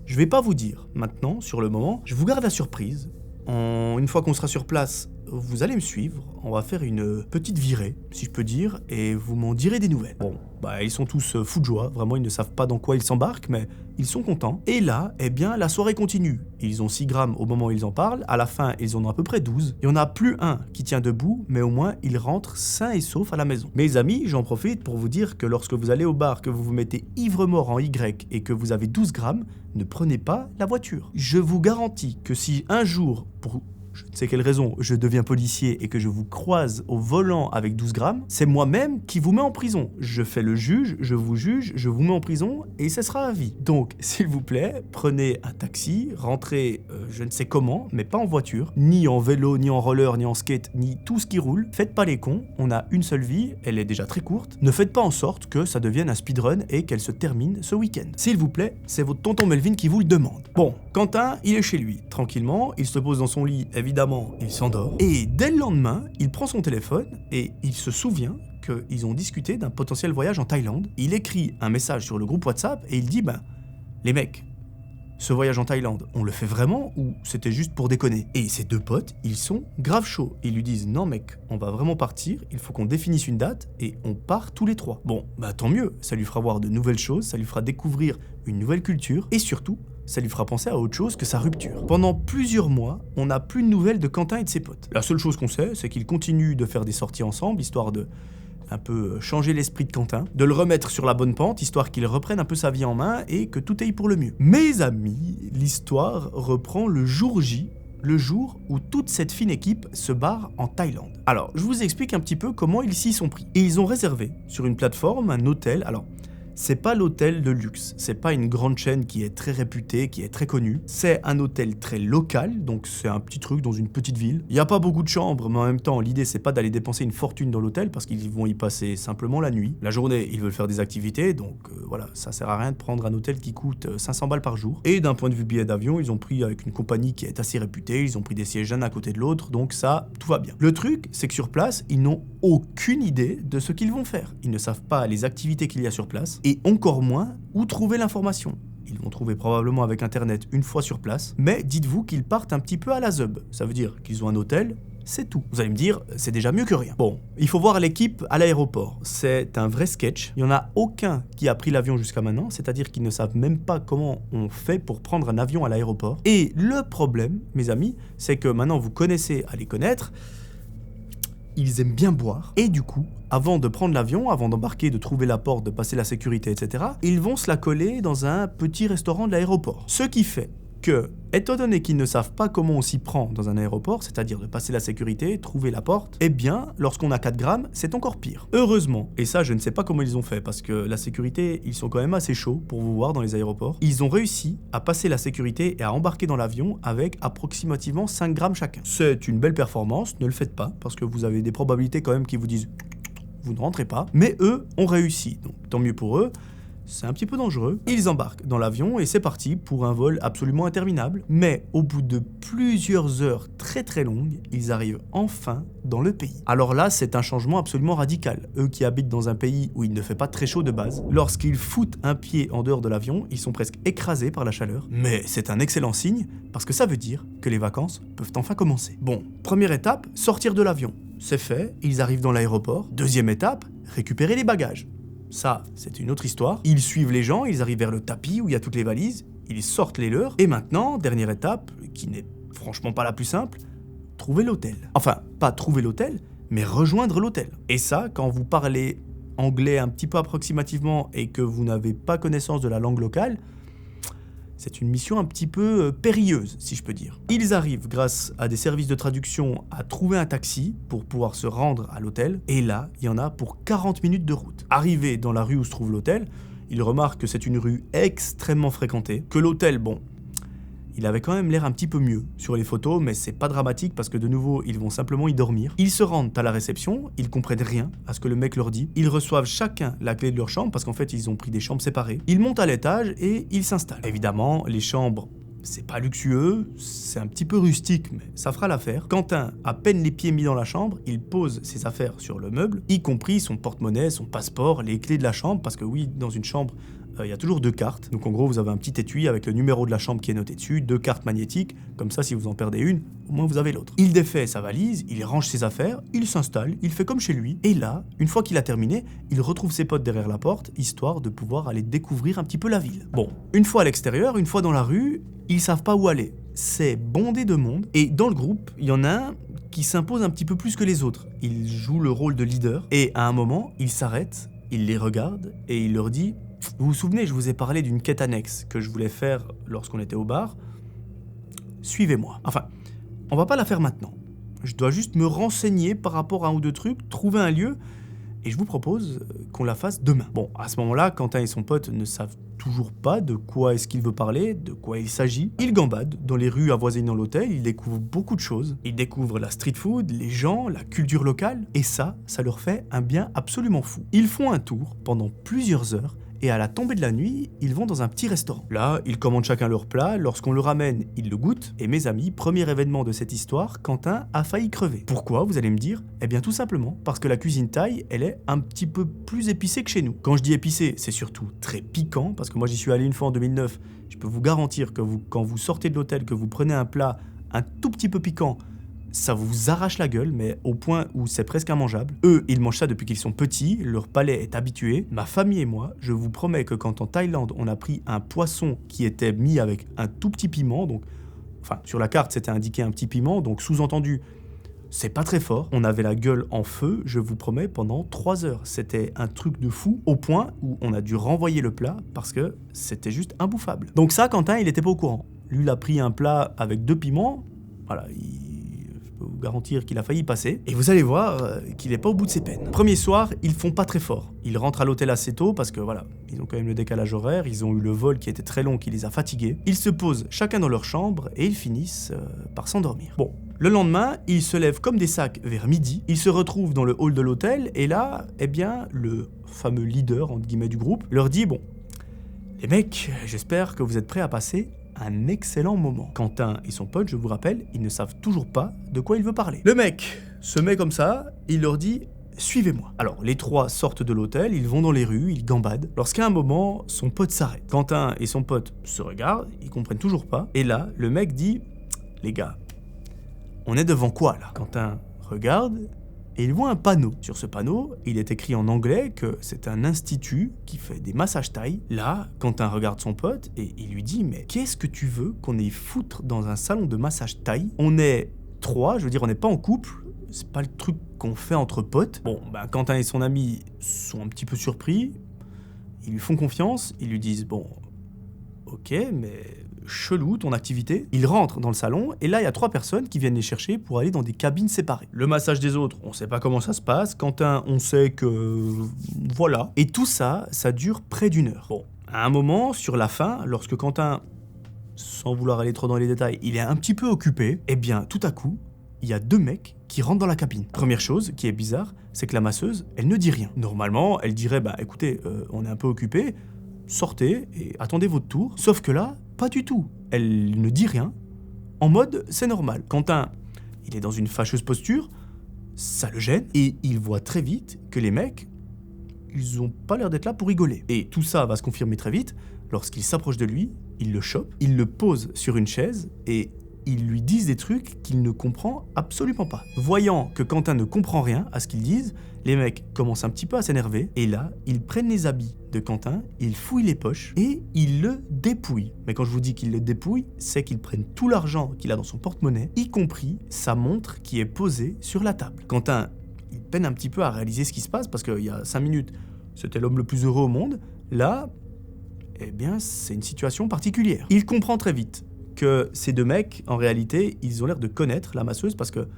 je vais pas vous dire maintenant, sur le moment, je vous garde la surprise. Une fois qu'on sera sur place, vous allez me suivre, on va faire une petite virée, si je peux dire, et vous m'en direz des nouvelles. Bon, bah ils sont tous fous de joie, vraiment ils ne savent pas dans quoi ils s'embarquent, mais ils sont contents. Et là, eh bien, la soirée continue. Ils ont 6 grammes au moment où ils en parlent, à la fin, ils en ont à peu près 12. Il n'y en a plus un qui tient debout, mais au moins, ils rentrent sains et saufs à la maison. Mes amis, j'en profite pour vous dire que lorsque vous allez au bar, que vous vous mettez ivre-mort en Y et que vous avez 12 grammes, ne prenez pas la voiture. Je vous garantis que si un jour, pour je ne sais quelle raison, je deviens policier et que je vous croise au volant avec 12 grammes, c'est moi-même qui vous mets en prison. Je fais le juge, je vous mets en prison et ce sera à vie. Donc, s'il vous plaît, prenez un taxi, rentrez je ne sais comment, mais pas en voiture, ni en vélo, ni en roller, ni en skate, ni tout ce qui roule. Faites pas les cons, on a une seule vie, elle est déjà très courte. Ne faites pas en sorte que ça devienne un speedrun et qu'elle se termine ce week-end. S'il vous plaît, c'est votre tonton Melvin qui vous le demande. Bon, Quentin, il est chez lui, tranquillement, il se pose dans son lit, évidemment, il s'endort. Et dès le lendemain, il prend son téléphone et il se souvient qu'ils ont discuté d'un potentiel voyage en Thaïlande. Il écrit un message sur le groupe WhatsApp et il dit les mecs, ce voyage en Thaïlande, on le fait vraiment ou c'était juste pour déconner? Et ses 2 potes, ils sont grave chauds. Ils lui disent non mec, on va vraiment partir, il faut qu'on définisse une date et on part tous les 3. Bon, tant mieux, ça lui fera voir de nouvelles choses, ça lui fera découvrir une nouvelle culture et surtout, ça lui fera penser à autre chose que sa rupture. Pendant plusieurs mois, on n'a plus de nouvelles de Quentin et de ses potes. La seule chose qu'on sait, c'est qu'ils continuent de faire des sorties ensemble, histoire de un peu changer l'esprit de Quentin, de le remettre sur la bonne pente, histoire qu'il reprenne un peu sa vie en main et que tout aille pour le mieux. Mes amis, l'histoire reprend le jour J, le jour où toute cette fine équipe se barre en Thaïlande. Alors, je vous explique un petit peu comment ils s'y sont pris. Et ils ont réservé sur une plateforme un hôtel, alors c'est pas l'hôtel de luxe, c'est pas une grande chaîne qui est très réputée, qui est très connue. C'est un hôtel très local, donc c'est un petit truc dans une petite ville. Il y a pas beaucoup de chambres, mais en même temps, l'idée c'est pas d'aller dépenser une fortune dans l'hôtel parce qu'ils vont y passer simplement la nuit. La journée, ils veulent faire des activités, donc voilà, ça sert à rien de prendre un hôtel qui coûte 500 balles par jour. Et d'un point de vue billet d'avion, ils ont pris avec une compagnie qui est assez réputée, ils ont pris des sièges l'un à côté de l'autre, donc ça, tout va bien. Le truc, c'est que sur place, ils n'ont aucune idée de ce qu'ils vont faire. Ils ne savent pas les activités qu'il y a sur place, et encore moins où trouver l'information. Ils vont trouver probablement avec internet une fois sur place, mais dites-vous qu'ils partent un petit peu à la zeub. Ça veut dire qu'ils ont un hôtel, c'est tout. Vous allez me dire, c'est déjà mieux que rien. Bon, il faut voir l'équipe à l'aéroport. C'est un vrai sketch. Il n'y en a aucun qui a pris l'avion jusqu'à maintenant, c'est-à-dire qu'ils ne savent même pas comment on fait pour prendre un avion à l'aéroport. Et le problème, mes amis, c'est que maintenant vous connaissez à les connaître, ils aiment bien boire, et du coup, avant de prendre l'avion, avant d'embarquer, de trouver la porte, de passer la sécurité, etc., ils vont se la coller dans un petit restaurant de l'aéroport. Ce qui fait que, étant donné qu'ils ne savent pas comment on s'y prend dans un aéroport, c'est-à-dire de passer la sécurité, trouver la porte, eh bien, lorsqu'on a 4 grammes, c'est encore pire. Heureusement, et ça je ne sais pas comment ils ont fait, parce que la sécurité, ils sont quand même assez chauds pour vous voir dans les aéroports, ils ont réussi à passer la sécurité et à embarquer dans l'avion avec approximativement 5 grammes chacun. C'est une belle performance, ne le faites pas, parce que vous avez des probabilités quand même qui vous disent « vous ne rentrez pas », mais eux ont réussi, donc tant mieux pour eux. C'est un petit peu dangereux. Ils embarquent dans l'avion et c'est parti pour un vol absolument interminable. Mais au bout de plusieurs heures très très longues, ils arrivent enfin dans le pays. Alors là, c'est un changement absolument radical. Eux qui habitent dans un pays où il ne fait pas très chaud de base, lorsqu'ils foutent un pied en dehors de l'avion, ils sont presque écrasés par la chaleur. Mais c'est un excellent signe parce que ça veut dire que les vacances peuvent enfin commencer. Bon, première étape, sortir de l'avion. C'est fait, ils arrivent dans l'aéroport. Deuxième étape, récupérer les bagages. Ça, c'est une autre histoire. Ils suivent les gens, ils arrivent vers le tapis où il y a toutes les valises, ils sortent les leurs. Et maintenant, dernière étape, qui n'est franchement pas la plus simple, trouver l'hôtel. Enfin, pas trouver l'hôtel, mais rejoindre l'hôtel. Et ça, quand vous parlez anglais un petit peu approximativement et que vous n'avez pas connaissance de la langue locale, c'est une mission un petit peu périlleuse, si je peux dire. Ils arrivent, grâce à des services de traduction, à trouver un taxi pour pouvoir se rendre à l'hôtel. Et là, il y en a pour 40 minutes de route. Arrivés dans la rue où se trouve l'hôtel, ils remarquent que c'est une rue extrêmement fréquentée, que l'hôtel, bon, il avait quand même l'air un petit peu mieux sur les photos, mais c'est pas dramatique parce que de nouveau, ils vont simplement y dormir. Ils se rendent à la réception, ils comprennent rien à ce que le mec leur dit. Ils reçoivent chacun la clé de leur chambre parce qu'en fait, ils ont pris des chambres séparées. Ils montent à l'étage et ils s'installent. Évidemment, les chambres, c'est pas luxueux, c'est un petit peu rustique, mais ça fera l'affaire. Quentin, à peine les pieds mis dans la chambre, il pose ses affaires sur le meuble, y compris son porte-monnaie, son passeport, les clés de la chambre, parce que oui, dans une chambre, il y a toujours 2 cartes. Donc en gros, vous avez un petit étui avec le numéro de la chambre qui est noté dessus, 2 cartes magnétiques, comme ça si vous en perdez une, au moins vous avez l'autre. Il défait sa valise, il range ses affaires, il s'installe, il fait comme chez lui, et là, une fois qu'il a terminé, il retrouve ses potes derrière la porte, histoire de pouvoir aller découvrir un petit peu la ville. Bon, une fois à l'extérieur, une fois dans la rue, ils savent pas où aller. C'est bondé de monde, et dans le groupe, il y en a un qui s'impose un petit peu plus que les autres. Il joue le rôle de leader, et à un moment, il s'arrête, il les regarde, et il leur dit « Vous vous souvenez, je vous ai parlé d'une quête annexe que je voulais faire lorsqu'on était au bar. Suivez-moi. Enfin, on va pas la faire maintenant. Je dois juste me renseigner par rapport à un ou deux trucs, trouver un lieu, et je vous propose qu'on la fasse demain. » Bon, à ce moment-là, Quentin et son pote ne savent toujours pas de quoi est-ce qu'il veut parler, de quoi il s'agit. Ils gambadent dans les rues avoisinant l'hôtel, ils découvrent beaucoup de choses. Ils découvrent la street food, les gens, la culture locale, et ça leur fait un bien absolument fou. Ils font un tour pendant plusieurs heures, et à la tombée de la nuit, ils vont dans un petit restaurant. Là, ils commandent chacun leur plat, lorsqu'on le ramène, ils le goûtent, et mes amis, premier événement de cette histoire, Quentin a failli crever. Pourquoi, vous allez me dire? Eh bien tout simplement, parce que la cuisine thaï, elle est un petit peu plus épicée que chez nous. Quand je dis épicée, c'est surtout très piquant, parce que moi j'y suis allé une fois en 2009, je peux vous garantir que quand vous sortez de l'hôtel, que vous prenez un plat un tout petit peu piquant, ça vous arrache la gueule, mais au point où c'est presque immangeable. Eux, ils mangent ça depuis qu'ils sont petits, leur palais est habitué. Ma famille et moi, je vous promets que quand en Thaïlande, on a pris un poisson qui était mis avec un tout petit piment, donc, enfin, sur la carte, c'était indiqué un petit piment, donc sous-entendu, c'est pas très fort. On avait la gueule en feu, je vous promets, pendant 3 heures. C'était un truc de fou, au point où on a dû renvoyer le plat parce que c'était juste imbouffable. Donc ça, Quentin, il était pas au courant. Lui, il a pris un plat avec 2 piments, voilà, je peux vous garantir qu'il a failli passer. Et vous allez voir qu'il est pas au bout de ses peines. Premier soir, ils font pas très fort. Ils rentrent à l'hôtel assez tôt parce que voilà, ils ont quand même le décalage horaire, ils ont eu le vol qui était très long qui les a fatigués. Ils se posent chacun dans leur chambre et ils finissent par s'endormir. Bon, le lendemain, ils se lèvent comme des sacs vers midi. Ils se retrouvent dans le hall de l'hôtel et là, eh bien, le fameux leader entre guillemets du groupe leur dit bon, les mecs, j'espère que vous êtes prêts à passer un excellent moment. Quentin et son pote, je vous rappelle, ils ne savent toujours pas de quoi il veut parler. Le mec se met comme ça, il leur dit « Suivez-moi ». Alors, les 3 sortent de l'hôtel, ils vont dans les rues, ils gambadent. Lorsqu'à un moment, son pote s'arrête. Quentin et son pote se regardent, ils comprennent toujours pas. Et là, le mec dit « Les gars, on est devant quoi là ?» Quentin regarde et il voit un panneau. Sur ce panneau, il est écrit en anglais que c'est un institut qui fait des massages thaï. Là, Quentin regarde son pote et il lui dit « Mais qu'est-ce que tu veux qu'on aille foutre dans un salon de massage thaï? On est 3, je veux dire, on n'est pas en couple. C'est pas le truc qu'on fait entre potes. » Bon, ben Quentin et son ami sont un petit peu surpris. Ils lui font confiance. Ils lui disent « Bon, ok, mais chelou ton activité. » Ils rentrent dans le salon et là il y a 3 personnes qui viennent les chercher pour aller dans des cabines séparées. Le massage des autres, on sait pas comment ça se passe. Quentin, on sait que voilà. Et tout ça, ça dure près d'1 heure. Bon, à un moment, sur la fin, lorsque Quentin, sans vouloir aller trop dans les détails, il est un petit peu occupé, eh bien tout à coup, il y a 2 mecs qui rentrent dans la cabine. Première chose qui est bizarre, c'est que la masseuse, elle ne dit rien. Normalement, elle dirait bah écoutez, on est un peu occupé, sortez et attendez votre tour. Sauf que là, pas du tout. Elle ne dit rien. En mode, c'est normal. Quentin, il est dans une fâcheuse posture, ça le gêne, et il voit très vite que les mecs, ils ont pas l'air d'être là pour rigoler. Et tout ça va se confirmer très vite. Lorsqu'il s'approche de lui, il le chope, il le pose sur une chaise, et ils lui disent des trucs qu'il ne comprend absolument pas. Voyant que Quentin ne comprend rien à ce qu'ils disent, les mecs commencent un petit peu à s'énerver, et là, ils prennent les habits de Quentin, ils fouillent les poches, et ils le dépouillent. Mais quand je vous dis qu'ils le dépouillent, c'est qu'ils prennent tout l'argent qu'il a dans son porte-monnaie, y compris sa montre qui est posée sur la table. Quentin, il peine un petit peu à réaliser ce qui se passe, parce qu'il y a 5 minutes, c'était l'homme le plus heureux au monde. Là, eh bien, c'est une situation particulière. Il comprend très vite que ces 2 mecs, en réalité, ils ont l'air de connaître la masseuse parce que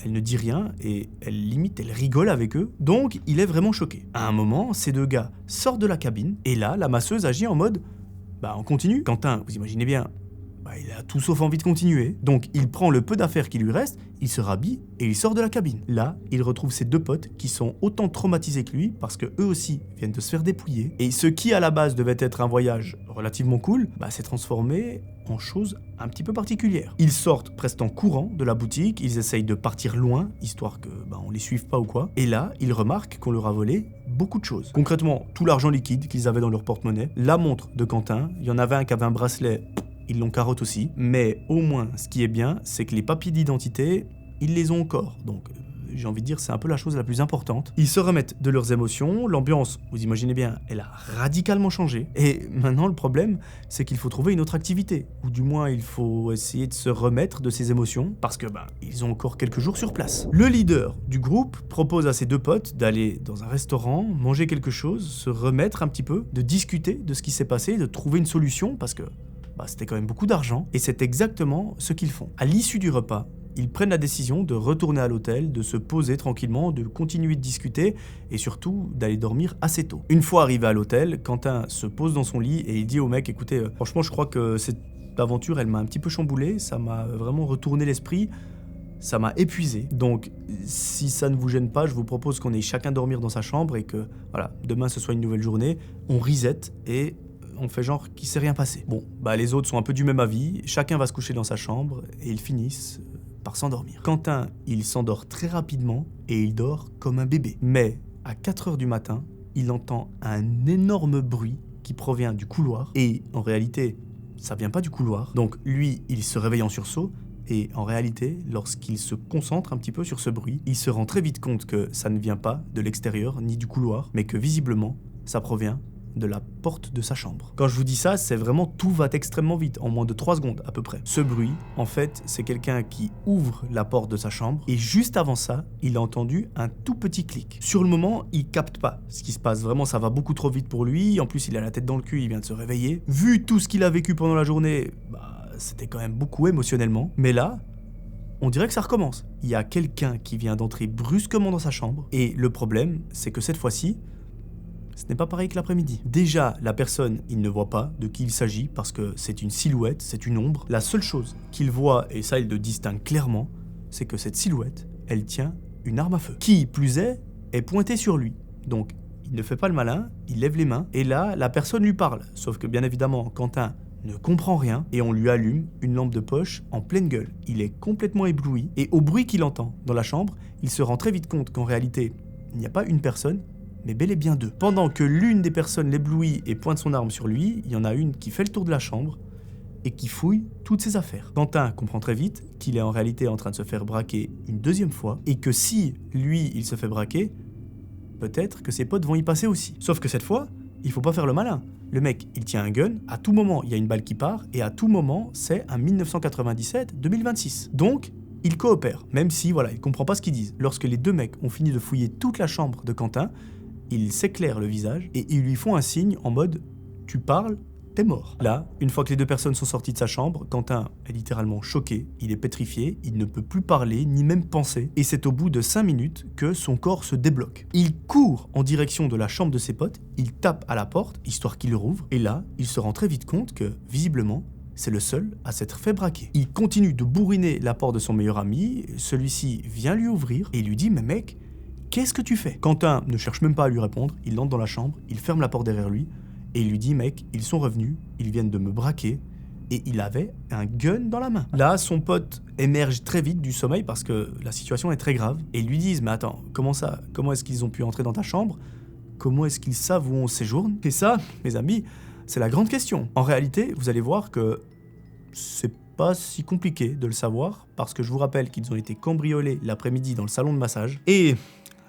elle ne dit rien et elle rigole avec eux. Donc, il est vraiment choqué. À un moment, ces 2 gars sortent de la cabine et là, la masseuse agit en mode on continue. Quentin, vous imaginez bien, il a tout sauf envie de continuer. Donc, il prend le peu d'affaires qui lui reste, il se rhabille et il sort de la cabine. Là, il retrouve ses 2 potes qui sont autant traumatisés que lui parce que eux aussi viennent de se faire dépouiller. Et ce qui, à la base, devait être un voyage relativement cool, s'est transformé en chose un petit peu particulière. Ils sortent presque en courant de la boutique, ils essayent de partir loin, histoire que on les suive pas ou quoi. Et là, ils remarquent qu'on leur a volé beaucoup de choses. Concrètement, tout l'argent liquide qu'ils avaient dans leur porte-monnaie, la montre de Quentin, il y en avait un qui avait un bracelet, ils l'ont carotte aussi, mais au moins, ce qui est bien, c'est que les papiers d'identité, ils les ont encore, donc j'ai envie de dire, c'est un peu la chose la plus importante. Ils se remettent de leurs émotions, l'ambiance, vous imaginez bien, elle a radicalement changé. Et maintenant, le problème, c'est qu'il faut trouver une autre activité. Ou du moins, il faut essayer de se remettre de ces émotions, parce que, ils ont encore quelques jours sur place. Le leader du groupe propose à ses deux potes d'aller dans un restaurant, manger quelque chose, se remettre un petit peu, de discuter de ce qui s'est passé, de trouver une solution, parce que c'était quand même beaucoup d'argent. Et c'est exactement ce qu'ils font. À l'issue du repas, ils prennent la décision de retourner à l'hôtel, de se poser tranquillement, de continuer de discuter et surtout d'aller dormir assez tôt. Une fois arrivé à l'hôtel, Quentin se pose dans son lit et il dit au mec, écoutez, franchement je crois que cette aventure elle m'a un petit peu chamboulé, ça m'a vraiment retourné l'esprit, ça m'a épuisé. Donc si ça ne vous gêne pas, je vous propose qu'on aille chacun dormir dans sa chambre et que voilà, demain ce soit une nouvelle journée, on reset et on fait genre qu'il s'est rien passé. Bon, les autres sont un peu du même avis, chacun va se coucher dans sa chambre et ils finissent par s'endormir. Quentin, il s'endort très rapidement et il dort comme un bébé. Mais à 4h du matin, il entend un énorme bruit qui provient du couloir et en réalité, ça vient pas du couloir. Donc lui, il se réveille en sursaut et en réalité, lorsqu'il se concentre un petit peu sur ce bruit, il se rend très vite compte que ça ne vient pas de l'extérieur ni du couloir, mais que visiblement, ça provient de la porte de sa chambre. Quand je vous dis ça, c'est vraiment tout va extrêmement vite, en moins de 3 secondes à peu près. Ce bruit, en fait, c'est quelqu'un qui ouvre la porte de sa chambre et juste avant ça, il a entendu un tout petit clic. Sur le moment, il capte pas ce qui se passe, vraiment ça va beaucoup trop vite pour lui, en plus il a la tête dans le cul, il vient de se réveiller. Vu tout ce qu'il a vécu pendant la journée, c'était quand même beaucoup émotionnellement, mais là, on dirait que ça recommence. Il y a quelqu'un qui vient d'entrer brusquement dans sa chambre et le problème, c'est que cette fois-ci, ce n'est pas pareil que l'après-midi. Déjà, la personne, il ne voit pas de qui il s'agit parce que c'est une silhouette, c'est une ombre. La seule chose qu'il voit, et ça il le distingue clairement, c'est que cette silhouette, elle tient une arme à feu. Qui, plus est pointée sur lui. Donc, il ne fait pas le malin, il lève les mains, et là, la personne lui parle. Sauf que bien évidemment, Quentin ne comprend rien, et on lui allume une lampe de poche en pleine gueule. Il est complètement ébloui, et au bruit qu'il entend dans la chambre, il se rend très vite compte qu'en réalité, il n'y a pas une personne, mais bel et bien deux. Pendant que l'une des personnes l'éblouit et pointe son arme sur lui, il y en a une qui fait le tour de la chambre et qui fouille toutes ses affaires. Quentin comprend très vite qu'il est en réalité en train de se faire braquer une deuxième fois et que si, lui, il se fait braquer, peut-être que ses potes vont y passer aussi. Sauf que cette fois, il faut pas faire le malin. Le mec, il tient un gun, à tout moment, il y a une balle qui part et à tout moment, c'est un 1997-2026. Donc, il coopère, même si, il comprend pas ce qu'ils disent. Lorsque les deux mecs ont fini de fouiller toute la chambre de Quentin, ils s'éclairent le visage et ils lui font un signe en mode « tu parles, t'es mort ». Là, une fois que les deux personnes sont sorties de sa chambre, Quentin est littéralement choqué, il est pétrifié, il ne peut plus parler ni même penser et c'est au bout de 5 minutes que son corps se débloque. Il court en direction de la chambre de ses potes, il tape à la porte, histoire qu'il rouvre, et là, il se rend très vite compte que, visiblement, c'est le seul à s'être fait braquer. Il continue de bourriner la porte de son meilleur ami, celui-ci vient lui ouvrir et lui dit « mais mec, qu'est-ce que tu fais ?» Quentin ne cherche même pas à lui répondre, il entre dans la chambre, il ferme la porte derrière lui et il lui dit « mec, ils sont revenus, ils viennent de me braquer et il avait un gun dans la main. » Là, son pote émerge très vite du sommeil parce que la situation est très grave et ils lui disent « mais attends, comment ça ? Comment est-ce qu'ils ont pu entrer dans ta chambre ? Comment est-ce qu'ils savent où on séjourne ?» Et ça, mes amis, c'est la grande question. En réalité, vous allez voir que c'est pas si compliqué de le savoir parce que je vous rappelle qu'ils ont été cambriolés l'après-midi dans le salon de massage et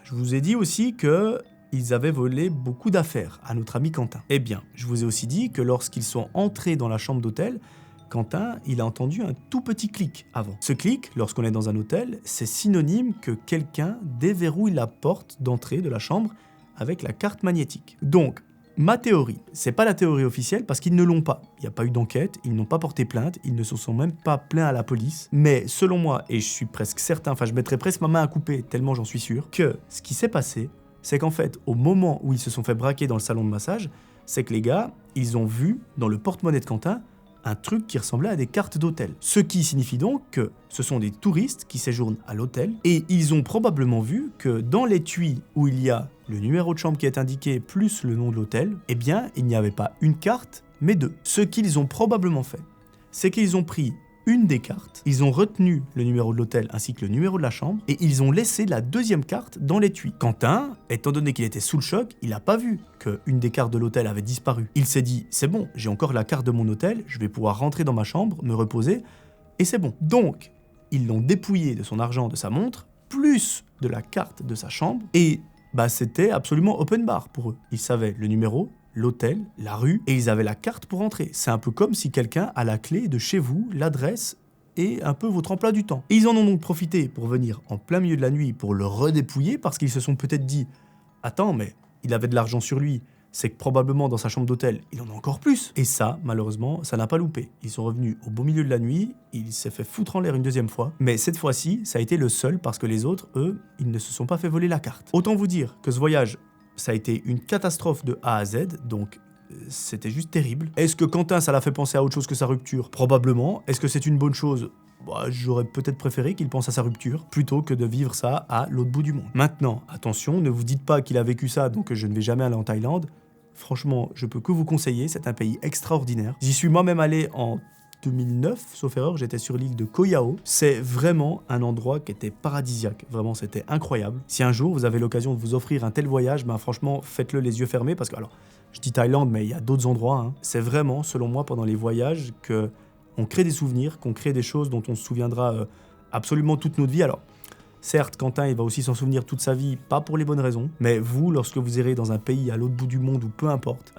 je vous ai dit aussi qu'ils avaient volé beaucoup d'affaires à notre ami Quentin. Eh bien, je vous ai aussi dit que lorsqu'ils sont entrés dans la chambre d'hôtel, Quentin, il a entendu un tout petit clic avant. Ce clic, lorsqu'on est dans un hôtel, c'est synonyme que quelqu'un déverrouille la porte d'entrée de la chambre avec la carte magnétique. Donc, ma théorie, c'est pas la théorie officielle parce qu'ils ne l'ont pas. Il n'y a pas eu d'enquête, ils n'ont pas porté plainte, ils ne se sont même pas plaints à la police. Mais selon moi, et je suis presque certain, je mettrais presque ma main à couper tellement j'en suis sûr, que ce qui s'est passé, c'est qu'en fait, au moment où ils se sont fait braquer dans le salon de massage, c'est que les gars, ils ont vu dans le porte-monnaie de Quentin un truc qui ressemblait à des cartes d'hôtel. Ce qui signifie donc que ce sont des touristes qui séjournent à l'hôtel et ils ont probablement vu que dans l'étui où il y a le numéro de chambre qui est indiqué plus le nom de l'hôtel, eh bien, il n'y avait pas une carte, mais deux. Ce qu'ils ont probablement fait, c'est qu'ils ont pris une des cartes, ils ont retenu le numéro de l'hôtel ainsi que le numéro de la chambre, et ils ont laissé la deuxième carte dans l'étui. Quentin, étant donné qu'il était sous le choc, il n'a pas vu qu'une des cartes de l'hôtel avait disparu. Il s'est dit, c'est bon, j'ai encore la carte de mon hôtel, je vais pouvoir rentrer dans ma chambre, me reposer, et c'est bon. Donc, ils l'ont dépouillé de son argent, de sa montre, plus de la carte de sa chambre, et c'était absolument open bar pour eux. Ils savaient le numéro, l'hôtel, la rue, et ils avaient la carte pour entrer. C'est un peu comme si quelqu'un a la clé de chez vous, l'adresse et un peu votre emploi du temps. Et ils en ont donc profité pour venir en plein milieu de la nuit pour le redépouiller parce qu'ils se sont peut-être dit « Attends, mais il avait de l'argent sur lui, c'est que probablement dans sa chambre d'hôtel, il en a encore plus. » Et ça, malheureusement, ça n'a pas loupé. Ils sont revenus au beau milieu de la nuit, il s'est fait foutre en l'air une deuxième fois, mais cette fois-ci, ça a été le seul parce que les autres, eux, ils ne se sont pas fait voler la carte. Autant vous dire que ce voyage, ça a été une catastrophe de A à Z, donc c'était juste terrible. Est-ce que Quentin, ça l'a fait penser à autre chose que sa rupture? Probablement. Est-ce que c'est une bonne chose? J'aurais peut-être préféré qu'il pense à sa rupture, plutôt que de vivre ça à l'autre bout du monde. Maintenant, attention, ne vous dites pas qu'il a vécu ça, donc je ne vais jamais aller en Thaïlande. Franchement, je peux que vous conseiller, c'est un pays extraordinaire. J'y suis moi-même allé en 2009, sauf erreur, j'étais sur l'île de Koh Yao. C'est vraiment un endroit qui était paradisiaque, vraiment c'était incroyable. Si un jour vous avez l'occasion de vous offrir un tel voyage, franchement faites-le les yeux fermés parce que, alors, je dis Thaïlande mais il y a d'autres endroits, hein. C'est vraiment, selon moi, pendant les voyages qu'on crée des souvenirs, qu'on crée des choses dont on se souviendra absolument toute notre vie. Alors, certes, Quentin, il va aussi s'en souvenir toute sa vie, pas pour les bonnes raisons, mais vous, lorsque vous irez dans un pays à l'autre bout du monde ou peu importe,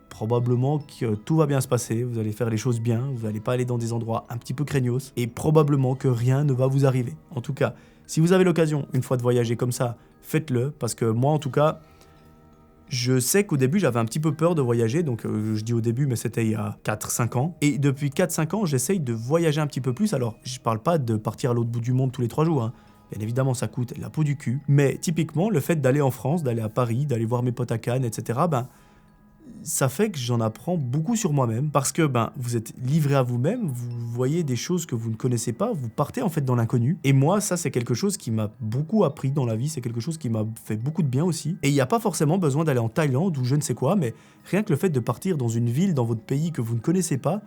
probablement que tout va bien se passer, vous allez faire les choses bien, vous n'allez pas aller dans des endroits un petit peu craignos, et probablement que rien ne va vous arriver. En tout cas, si vous avez l'occasion, une fois de voyager comme ça, faites-le, parce que moi, en tout cas, je sais qu'au début, j'avais un petit peu peur de voyager, donc je dis au début, mais c'était il y a 4-5 ans. Et depuis 4-5 ans, j'essaye de voyager un petit peu plus. Alors, je parle pas de partir à l'autre bout du monde tous les 3 jours, hein. Bien évidemment, ça coûte la peau du cul. Mais typiquement, le fait d'aller en France, d'aller à Paris, d'aller voir mes potes à Cannes, etc., ça fait que j'en apprends beaucoup sur moi-même parce que vous êtes livré à vous-même, vous voyez des choses que vous ne connaissez pas, vous partez en fait dans l'inconnu. Et moi, ça c'est quelque chose qui m'a beaucoup appris dans la vie, c'est quelque chose qui m'a fait beaucoup de bien aussi. Et il n'y a pas forcément besoin d'aller en Thaïlande ou je ne sais quoi, mais rien que le fait de partir dans une ville, dans votre pays que vous ne connaissez pas,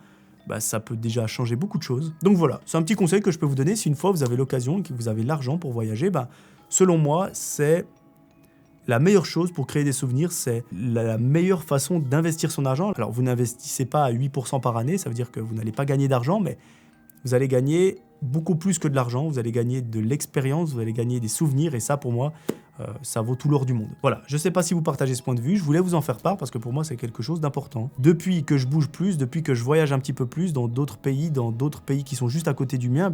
ça peut déjà changer beaucoup de choses. Donc voilà, c'est un petit conseil que je peux vous donner si une fois vous avez l'occasion et que vous avez l'argent pour voyager, selon moi, c'est la meilleure chose pour créer des souvenirs, c'est la meilleure façon d'investir son argent. Alors, vous n'investissez pas à 8% par année, ça veut dire que vous n'allez pas gagner d'argent, mais vous allez gagner beaucoup plus que de l'argent, vous allez gagner de l'expérience, vous allez gagner des souvenirs, et ça, pour moi, ça vaut tout l'or du monde. Voilà, je sais pas si vous partagez ce point de vue, je voulais vous en faire part parce que pour moi, c'est quelque chose d'important. Depuis que je bouge plus, depuis que je voyage un petit peu plus dans d'autres pays qui sont juste à côté du mien,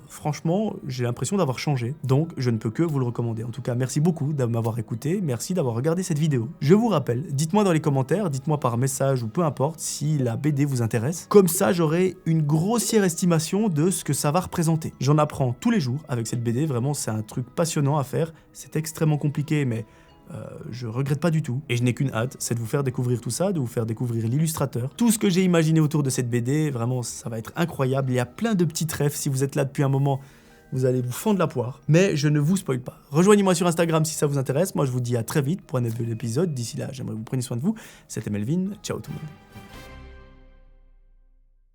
franchement, j'ai l'impression d'avoir changé. Donc, je ne peux que vous le recommander. En tout cas, merci beaucoup de m'avoir écouté. Merci d'avoir regardé cette vidéo. Je vous rappelle, dites-moi dans les commentaires, dites-moi par message ou peu importe si la BD vous intéresse. Comme ça, j'aurai une grossière estimation de ce que ça va représenter. J'en apprends tous les jours avec cette BD. Vraiment, c'est un truc passionnant à faire. C'est extrêmement compliqué, mais je regrette pas du tout. Et je n'ai qu'une hâte, c'est de vous faire découvrir tout ça, de vous faire découvrir l'illustrateur. Tout ce que j'ai imaginé autour de cette BD, vraiment, ça va être incroyable. Il y a plein de petites rêves. Si vous êtes là depuis un moment, vous allez vous fendre la poire. Mais je ne vous spoil pas. Rejoignez-moi sur Instagram si ça vous intéresse. Moi, je vous dis à très vite pour un nouvel épisode. D'ici là, j'aimerais que vous preniez soin de vous. C'était Melvin. Ciao tout le monde.